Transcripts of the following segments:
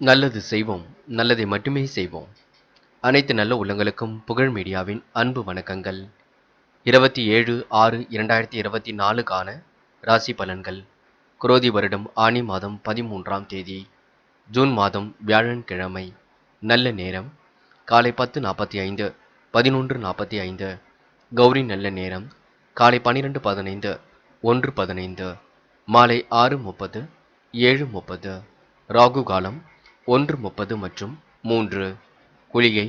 நல்லது செய்வோம், நல்லதை மட்டுமே செய்வோம். அனைத்து நல்ல உள்ளங்களுக்கும் புகழ் மீடியாவின் அன்பு வணக்கங்கள். 27/6/2024க்கான ராசி பலன்கள். குரோதி வருடம் ஆனி மாதம் 13ஆம் தேதி, ஜூன் மாதம் வியாழன்கிழமை. நல்ல நேரம் காலை 10:45 11:45. கௌரி நல்ல நேரம் காலை 12:15 1:15. மாலை 6:30 7:30. ராகு காலம் 1:30 மற்றும் 3. குளிகை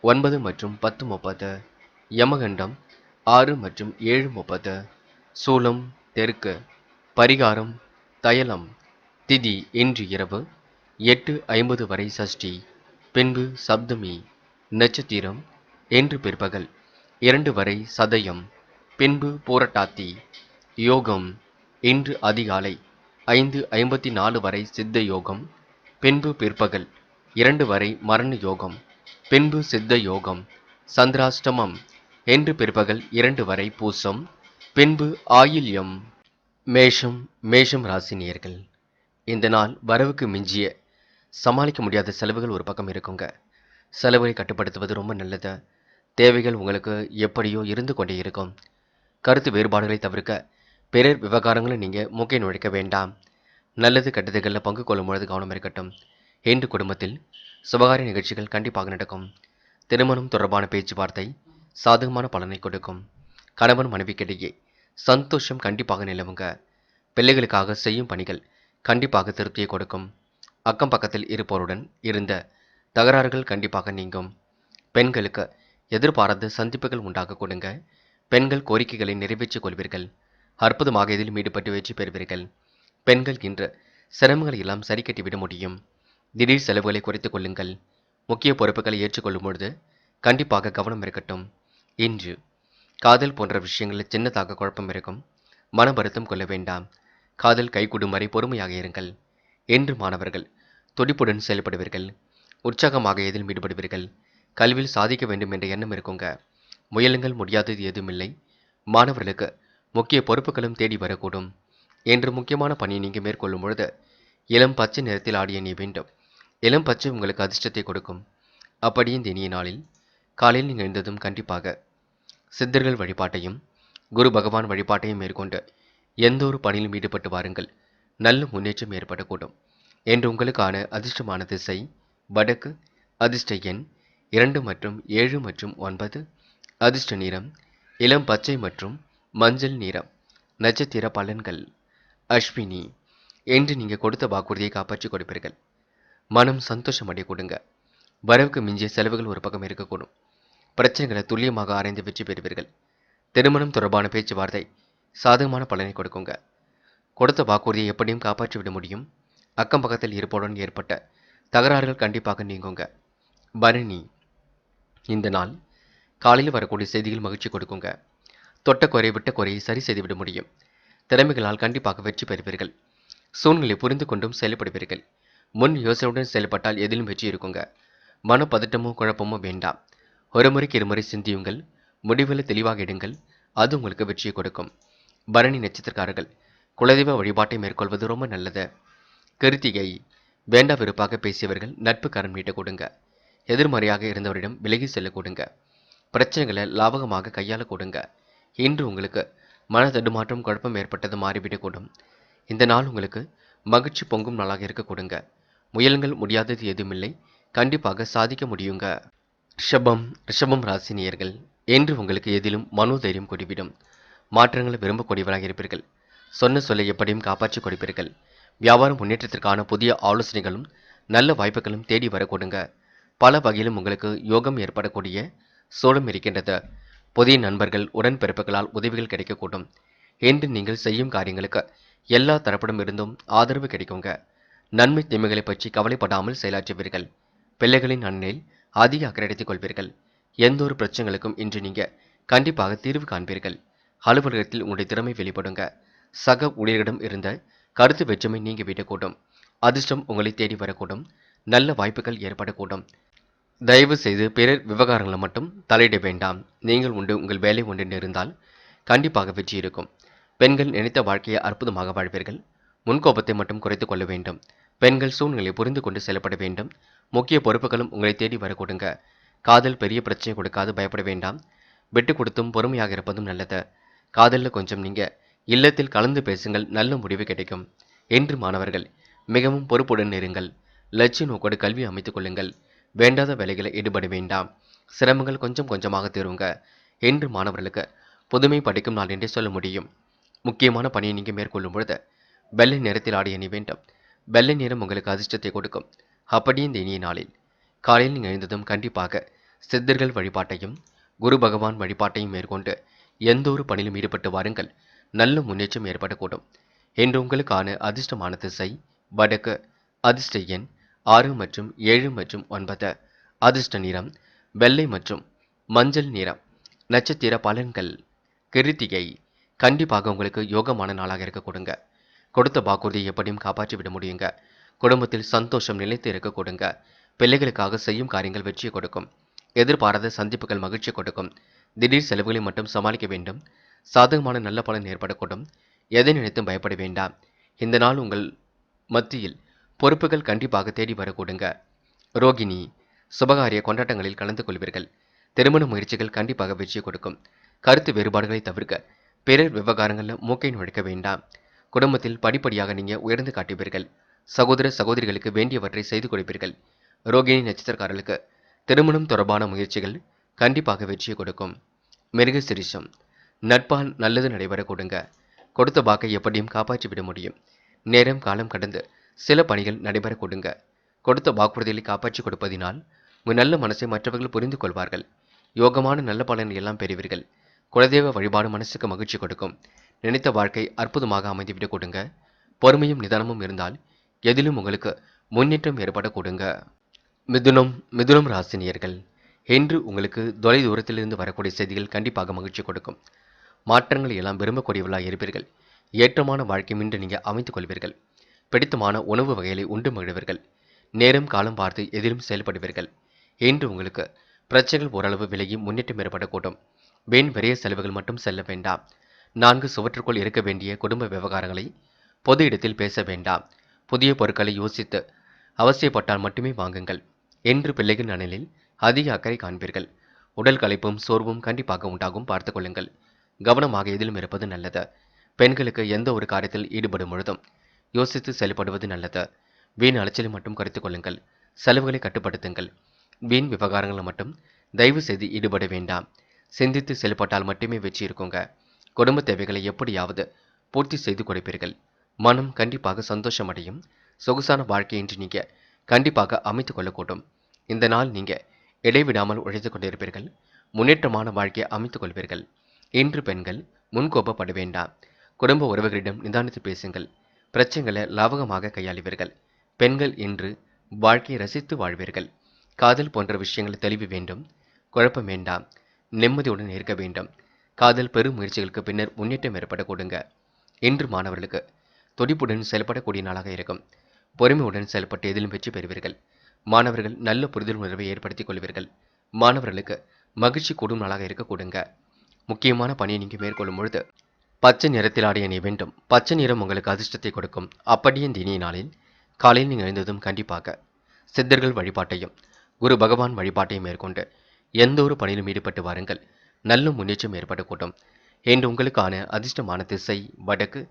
9 மற்றும் 10:30. யமகண்டம் 6 மற்றும் 7:30. சூலம் தெற்கு. பரிகாரம் தைலம். திதி இன்று இரவு 8:50 வரை சஷ்டி, பின்பு சப்தமி. நட்சத்திரம் இன்று பிற்பகல் 2 வரை சதயம், பின்பு பூரட்டாத்தி. யோகம் இன்று அதிகாலை 5:54 வரை சித்த யோகம், பின்பு பிற்பகல் 2 வரை மரண யோகம், பின்பு சித்த யோகம். சந்திராஷ்டமம் இன்று பிற்பகல் 2 வரை பூசம், பின்பு ஆயில்யம். மேஷம் ராசி நேயர்கள். இந்த நாள் வரவுக்கு மிஞ்சிய சமாளிக்க முடியாத செலவுகள் ஒரு பக்கம் இருக்குங்க. செலவுகளை கட்டுப்படுத்துவது ரொம்ப நல்லது. தேவைகள் உங்களுக்கு எப்படியோ இருந்து கொண்டே இருக்கும். கருத்து வேறுபாடுகளை தவிர்க்க பிறர் விவகாரங்களை நீங்கள் மூக்கை நுழைக்க வேண்டாம். நல்லது கெட்டதுகளில் பங்கு கொள்ளும் பொழுது கவனம் இருக்கட்டும். இன்று குடும்பத்தில் சுபகாரிய நிகழ்ச்சிகள் கண்டிப்பாக நடக்கும். திருமணம் தொடர்பான பேச்சுவார்த்தை சாதகமான பலனை கொடுக்கும். கணவன் மனைவிக்கிடையே சந்தோஷம் கண்டிப்பாக நிலவுங்க. பிள்ளைகளுக்காக செய்யும் பணிகள் கண்டிப்பாக திருப்தியை கொடுக்கும். அக்கம் பக்கத்தில் இருப்பவருடன் இருந்த தகராறுகள் கண்டிப்பாக நீங்கும். பெண்களுக்கு எதிர்பாராத சந்திப்புகள் உண்டாக கொடுங்க. பெண்கள் கோரிக்கைகளை நிறைவேற்றிக் கொள்வீர்கள். அற்புதமாக இதில் ஈடுபட்டு வெற்றி பெறுவீர்கள். பெண்கள் இன்று சிரமங்களை எல்லாம் சரி கட்டிவிட முடியும். திடீர் செலவுகளை குறைத்துக் கொள்ளுங்கள். முக்கிய பொறுப்புகளை ஏற்றுக்கொள்ளும் பொழுது கண்டிப்பாக கவனம் இருக்கட்டும். இன்று காதல் போன்ற விஷயங்களில் சின்னதாக குழப்பம் இருக்கும். மன வருத்தம் கொள்ள வேண்டாம். காதல் கைகூடும் வரை பொறுமையாக இருங்கள். இன்று மாணவர்கள் துடிப்புடன் செயல்படுவீர்கள். உற்சாகமாக எதில் ஈடுபடுவீர்கள். கல்வியில் சாதிக்க வேண்டும் என்ற எண்ணம் இருக்குங்க. முயலுங்கள், முடியாதது எதுவுமில்லை. மாணவர்களுக்கு முக்கிய பொறுப்புகளும் தேடி வரக்கூடும். என்று முக்கியமான பணியை நீங்கள் மேற்கொள்ளும் பொழுது இளம் பச்சை நிறத்தில் ஆடிய நீ வேண்டும். இளம் பச்சை உங்களுக்கு அதிர்ஷ்டத்தை கொடுக்கும். அப்படி இந்த இனிய நாளில் காலையில் நீங்கள் எழுந்ததும் கண்டிப்பாக சித்தர்கள் வழிபாட்டையும் குரு பகவான் வழிபாட்டையும் மேற்கொண்டு எந்த ஒரு பணியிலும் ஈடுபட்டு வாருங்கள். நல்ல முன்னேற்றம் ஏற்படக்கூடும். என்று உங்களுக்கான அதிர்ஷ்டமான திசை வடக்கு. அதிர்ஷ்ட எண் 2 மற்றும் 7 மற்றும் 9. அதிர்ஷ்ட நிறம் இளம் பச்சை மற்றும் மஞ்சள் நிறம். நட்சத்திர பலன்கள். அஸ்வினி. என்று நீங்கள் கொடுத்த வாக்குறுதியை காப்பாற்றி கொடுப்பீர்கள். மனம் சந்தோஷம் அடைய கொடுங்க. வரவுக்கு மிஞ்சிய செலவுகள் ஒரு பக்கம் இருக்கக்கூடும். பிரச்சனைகளை துல்லியமாக ஆராய்ந்து வெற்றி பெறுவீர்கள். திருமணம் தொடர்பான பேச்சுவார்த்தை சாதகமான பலனை கொடுக்குங்க. கொடுத்த வாக்குறுதியை எப்படியும் காப்பாற்றிவிட முடியும். அக்கம் பக்கத்தில் இருப்பவுடன் ஏற்பட்ட தகராறுகள் கண்டிப்பாக நீங்குங்க. பரணி. இந்த நாள் காலையில் வரக்கூடிய செய்திகள் மகிழ்ச்சி கொடுக்குங்க. தொட்ட குறை விட்ட குறையை சரி செய்துவிட முடியும். திறமைகளால் கண்டிப்பாக வெற்றி பெறுவீர்கள். சூழ்நிலை புரிந்து கொண்டும் செயல்படுவீர்கள். முன் யோசனையுடன் செயல்பட்டால் எதிலும் வெற்றி இருக்குங்க. மனப்பதட்டமோ குழப்பமோ வேண்டாம். ஒரு முறைக்கு இருமுறை சிந்தியுங்கள். முடிவில் தெளிவாக எடுங்கள். அது உங்களுக்கு வெற்றியை கொடுக்கும். பரணி நட்சத்திரக்காரர்கள் குலதெய்வ வழிபாட்டை மேற்கொள்வது ரொம்ப நல்லது. கிருத்திகை. வேண்டா வெறுப்பாக பேசியவர்கள் நட்பு கரம் நீட்ட கொடுங்க. எதிர்மறையாக இருந்தவரிடம் விலகி செல்ல கொடுங்க. பிரச்சனைகளை லாபகமாக கையாள கொடுங்க. இன்று உங்களுக்கு மன தடுமாற்றம் குழப்பம் ஏற்பட்டது மாறிவிடக்கூடும். இந்த நாள் உங்களுக்கு மகிழ்ச்சி பொங்கும் நாளாக இருக்க கொடுங்க. முயலுங்கள், முடியாதது எதுவுமில்லை. கண்டிப்பாக சாதிக்க முடியுங்க. ரிஷபம் ராசி நேயர்கள். என்று உங்களுக்கு எதிலும் மனோதைரியம் கூடிவிடும். மாற்றங்களை விரும்பக்கூடியவராக இருப்பீர்கள். சொன்ன சொல்லை எப்படியும் காப்பாற்றி கொடுப்பீர்கள். வியாபார முன்னேற்றத்திற்கான புதிய ஆலோசனைகளும் நல்ல வாய்ப்புகளும் தேடி வர கொடுங்க. பல வகையிலும் உங்களுக்கு யோகம் ஏற்படக்கூடிய சூழம் இருக்கின்றது. புதிய நண்பர்கள் உடன்பிறப்புகளால் உதவிகள் கிடைக்கக்கூடும். என்று நீங்கள் செய்யும் காரியங்களுக்கு எல்லா தரப்பிடம் இருந்தும் ஆதரவு கிடைக்குங்க. நன்மை தீமைகளை பற்றி கவலைப்படாமல் செயலாற்றுவீர்கள். பிள்ளைகளின் நன்னில் அதிக அக்கறை எடுத்துக் கொள்வீர்கள். எந்த ஒரு பிரச்சனைகளுக்கும் இன்று நீங்க கண்டிப்பாக தீர்வு காண்பீர்கள். அலுவலகத்தில் உங்களுடைய திறமை வெளிப்படுங்க. சக ஊழியர்களிடம் இருந்த கருத்து வேற்றுமை நீங்கி விடக்கூடும். அதிர்ஷ்டம் உங்களை தேடி வரக்கூடும். நல்ல வாய்ப்புகள் ஏற்படக்கூடும். தயவு செய்து பிறர் விவகாரங்களை மட்டும் தலையிட வேண்டாம். நீங்கள் உண்டு, உங்கள் வேலை உண்டு இருந்தால் கண்டிப்பாக வெற்றி இருக்கும். பெண்கள் நினைத்த வாழ்க்கையை அற்புதமாக வாழ்வீர்கள். முன்கோபத்தை மட்டும் குறைத்துக் கொள்ள வேண்டும். பெண்கள் சூழ்நிலை புரிந்து கொண்டு செயல்பட வேண்டும். முக்கிய பொறுப்புகளும் உங்களை தேடி வரக்கூடுங்க. காதல் பெரிய பிரச்சனை கொடுக்காது, பயப்பட வேண்டாம். விட்டு கொடுத்தும் பொறுமையாக இருப்பதும் நல்லது. காதல்ல கொஞ்சம் நீங்க இல்லத்தில் கலந்து பேசுங்கள், நல்ல முடிவு கிடைக்கும். என்று மாணவர்கள் மிகவும் பொறுப்புடன் இருங்கள். லட்சிய நோக்கோடு கல்வி அமைத்துக் கொள்ளுங்கள். வேண்டாத வேலைகளை ஈடுபட வேண்டாம். சிரமங்கள் கொஞ்சம் கொஞ்சமாக தீருங்க. என்று மாணவர்களுக்கு புதுமை படிக்கும் நாள் என்றே சொல்ல முடியும். முக்கியமான பணியை நீங்க மேற்கொள்ளும் பொழுது வெள்ளை நிறத்தில் ஆடை அணி வேண்டும். வெள்ளை நிறம் உங்களுக்கு அதிர்ஷ்டத்தை கொடுக்கும். அப்படியே இந்த இனிய நாளில் காலையில் நீங்கள் எழுந்ததும் கண்டிப்பாக சித்தர்கள் வழிபாட்டையும் குரு பகவான் வழிபாட்டையும் மேற்கொண்டு எந்த ஒரு பணியிலும் ஈடுபட்டு வாருங்கள். நல்ல முன்னேற்றம் ஏற்படக்கூடும். என்று உங்களுக்கான அதிர்ஷ்டமான திசை வடக்கு. அதிர்ஷ்ட எண் 6 மற்றும் 7 மற்றும் 9. அதிர்ஷ்ட நிறம் வெள்ளை மற்றும் மஞ்சள் நிறம். நட்சத்திர பலன்கள். கிருத்திகை. கண்டிப்பாக உங்களுக்கு யோகமான நாளாக இருக்க கொடுங்க. கொடுத்த வாக்குறுதியை எப்படியும் காப்பாற்றி விட முடியுங்க. குடும்பத்தில் சந்தோஷம் நிலைத்து இருக்க கொடுங்க. பிள்ளைகளுக்காக செய்யும் காரியங்கள் வெற்றியை கொடுக்கும். எதிர்பாராத சந்திப்புகள் மகிழ்ச்சி கொடுக்கும். திடீர் செலவுகளை மட்டும் சமாளிக்க வேண்டும். சாதகமான நல்ல பலன் ஏற்படக்கூடும். எதை நினைத்தும் பயப்பட வேண்டாம். இந்த நாள் உங்கள் மத்தியில் பொறுப்புகள் கண்டிப்பாக தேடி வரக்கூடுங்க. ரோகிணி. சுபகாரிய கொண்டாட்டங்களில் கலந்து கொள்வீர்கள். திருமண முயற்சிகள் கண்டிப்பாக வெற்றியை கொடுக்கும். கருத்து வேறுபாடுகளை தவிர்க்க பிறர் விவகாரங்களில் மூக்கை நுழைக்க வேண்டாம். குடும்பத்தில் படிப்படியாக நீங்க உயர்ந்து காட்டுவீர்கள். சகோதர சகோதரிகளுக்கு வேண்டியவற்றை செய்து கொடுப்பீர்கள். ரோகிணி நட்சத்திரக்காரர்களுக்கு திருமணம் தொடர்பான முயற்சிகள் கண்டிப்பாக வெற்றியை கொடுக்கும். மிருக சிரிஷம். நட்பால் நல்லது நடைபெற கொடுங்க. கொடுத்த வாக்கை எப்படியும் காப்பாற்றி விட முடியும். நேரம் காலம் கடந்து சில பணிகள் நடைபெற கொடுங்க. கொடுத்த வாக்குறுதிகளை காப்பாற்றி கொடுப்பதினால் உங்கள் நல்ல மனசை மற்றவர்கள் புரிந்து கொள்வார்கள். யோகமான நல்ல பலனை எல்லாம் பெறுவீர்கள். குலதெய்வ வழிபாடு மனசுக்கு மகிழ்ச்சி கொடுக்கும். நினைத்த வாழ்க்கை அற்புதமாக அமைந்துவிடக் கொடுங்க. பொறுமையும் நிதானமும் இருந்தால் எதிலும் உங்களுக்கு முன்னேற்றம் ஏற்பட கொடுங்க. மிதுனம் ராசினியர்கள். என்று உங்களுக்கு தொலை தூரத்திலிருந்து வரக்கூடிய செய்திகள் கண்டிப்பாக மகிழ்ச்சி கொடுக்கும். மாற்றங்களை எல்லாம் விரும்பக்கூடியவர்களாக இருப்பீர்கள். ஏற்றமான வாழ்க்கை இன்று நீங்கள் அமைத்துக் கொள்வீர்கள். பிடித்தமான உணவு வகைகளை உண்டு மகிழ்வீர்கள். நேரம் காலம் பார்த்து எதிலும் செயல்படுவீர்கள். என்று உங்களுக்கு பிரச்சனைகள் ஓரளவு விலகி முன்னேற்றம் ஏற்படக்கூடும். வீண் விரைய செலவுகள் மட்டும் செல்ல வேண்டாம். 4 சுவற்றுக்குள் இருக்க வேண்டிய குடும்ப விவகாரங்களை பொது இடத்தில் பேச வேண்டாம். புதிய பொருட்களை யோசித்து அவசியப்பட்டால் மட்டுமே வாங்குங்கள். என்று பிள்ளைகள் நலனில் அதிக அக்கறை காண்பீர்கள். உடல் களைப்பும் சோர்வும் கண்டிப்பாக உண்டாகும், பார்த்துக் கொள்ளுங்கள். கவனமாக எதிலும் இருப்பது நல்லது. பெண்களுக்கு எந்த ஒரு காரியத்தில் ஈடுபடும் பொழுதும் யோசித்து செயல்படுவது நல்லது. வீண் அலைச்சலை மட்டும் குறைத்துக் கொள்ளுங்கள். செலவுகளை கட்டுப்படுத்துங்கள். வீண் விவகாரங்களை மட்டும் தயவு செய்து ஈடுபட வேண்டாம். சிந்தித்து செயல்பட்டால் மட்டுமே வெற்றி இருக்குங்க. குடும்ப தேவைகளை எப்படியாவது பூர்த்தி செய்து கொடுப்பீர்கள். மனம் கண்டிப்பாக சந்தோஷமடையும். சொகுசான வாழ்க்கை என்று நீங்க கண்டிப்பாக அமைத்துக் கொள்ளக்கூடும். இந்த நாள் நீங்க இடைவிடாமல் உழைத்துக் கொண்டிருப்பீர்கள். முன்னேற்றமான வாழ்க்கையை அமைத்துக் கொள்வீர்கள். இன்று பெண்கள் முன்கோபப்பட வேண்டாம். குடும்ப உறவுகளிடம் நிதானித்து பேசுங்கள். பிரச்சனைகளை லாபகமாக கையாளுவீர்கள். பெண்கள் இன்று வாழ்க்கையை ரசித்து வாழ்வீர்கள். காதல் போன்ற விஷயங்கள் தெளிவு வேண்டும். குழப்பம் வேண்டாம். நிம்மதியுடன் இருக்க வேண்டும். காதல் பெரும் முயற்சிகளுக்கு பின்னர் முன்னேற்றம் ஏற்பட கொடுங்க. இன்று மாணவர்களுக்கு துடிப்புடன் செயல்படக்கூடிய நாளாக இருக்கும். பொறுமையுடன் செயல்பட்டு எதிலும் வெற்றி பெறுவீர்கள். மாணவர்கள் நல்ல புரிதல் உணர்வை ஏற்படுத்திக் கொள்வீர்கள். மாணவர்களுக்கு மகிழ்ச்சி கூடும் நாளாக இருக்க கொடுங்க. முக்கியமான பணியை நீங்க மேற்கொள்ளும் பொழுது பச்சை நிறத்தில் ஆடை அணிய வேண்டும். பச்சை நிறம் உங்களுக்கு அதிர்ஷ்டத்தை கொடுக்கும். அப்படியே இந்த இனிய நாளில் காலையில் நீங்கள் எழுந்ததும் கண்டிப்பாக சித்தர்கள் வழிபாட்டையும் குரு பகவான் வழிபாட்டையும் மேற்கொண்டு எந்த ஒரு பணியிலும் ஈடுபட்டு வாருங்கள். நல்ல முன்னேற்றம் ஏற்படக்கூடும். என்று உங்களுக்கான அதிர்ஷ்டமான திசை வடக்கு.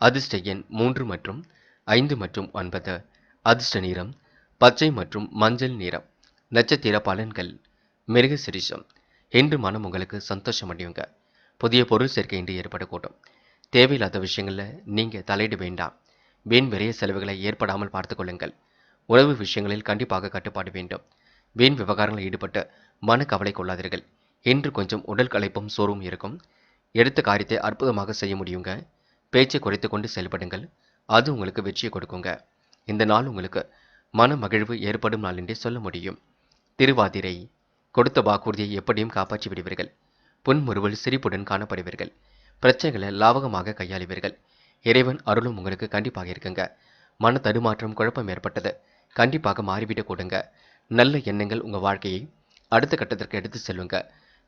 அதிர்ஷ்ட எண் 3 மற்றும் 5 மற்றும் 9. அதிர்ஷ்ட நிறம் பச்சை மற்றும் மஞ்சள் நிறம். நட்சத்திர பலன்கள். மிருக சிரிஷம். என்று மனம் உங்களுக்கு சந்தோஷம் அடையுங்க. புதிய பொருள் சேர்க்கை இன்று ஏற்படக்கூடும். தேவையில்லாத விஷயங்களில் நீங்கள் தலையிட வேண்டாம். வீண் விரைய செலவுகளை ஏற்படாமல் பார்த்துக் கொள்ளுங்கள். உணவு விஷயங்களில் கண்டிப்பாக கட்டுப்பாடு வேண்டும். வீண் விவகாரங்களில் ஈடுபட்டு மனக்கவலை கொள்ளாதீர்கள். இன்று கொஞ்சம் உடல் களைப்பும் சோர்வும் இருக்கும். எடுத்த காரியத்தை அற்புதமாக செய்ய முடியுங்க. பேச்சை குறைத்து கொண்டு செயல்படுங்கள். அது உங்களுக்கு வெற்றியை கொடுக்குங்க. இந்த நாள் உங்களுக்கு மன மகிழ்வு ஏற்படும் நாள் என்றே சொல்ல முடியும். திருவாதிரை. கொடுத்த வாக்குறுதியை எப்படியும் காப்பாற்றி விடுவீர்கள். புன்முறுவல் சிரிப்புடன் காணப்படுவீர்கள். பிரச்சனைகளை லாபகமாக கையாளுவீர்கள். இறைவன் அருளும் உங்களுக்கு கண்டிப்பாக இருக்குங்க. மன தடுமாற்றம் குழப்பம் ஏற்பட்டது கண்டிப்பாக மாறிவிடக் கொடுங்க. நல்ல எண்ணங்கள் உங்கள் வாழ்க்கையை அடுத்த கட்டத்திற்கு எடுத்து செல்லுங்க.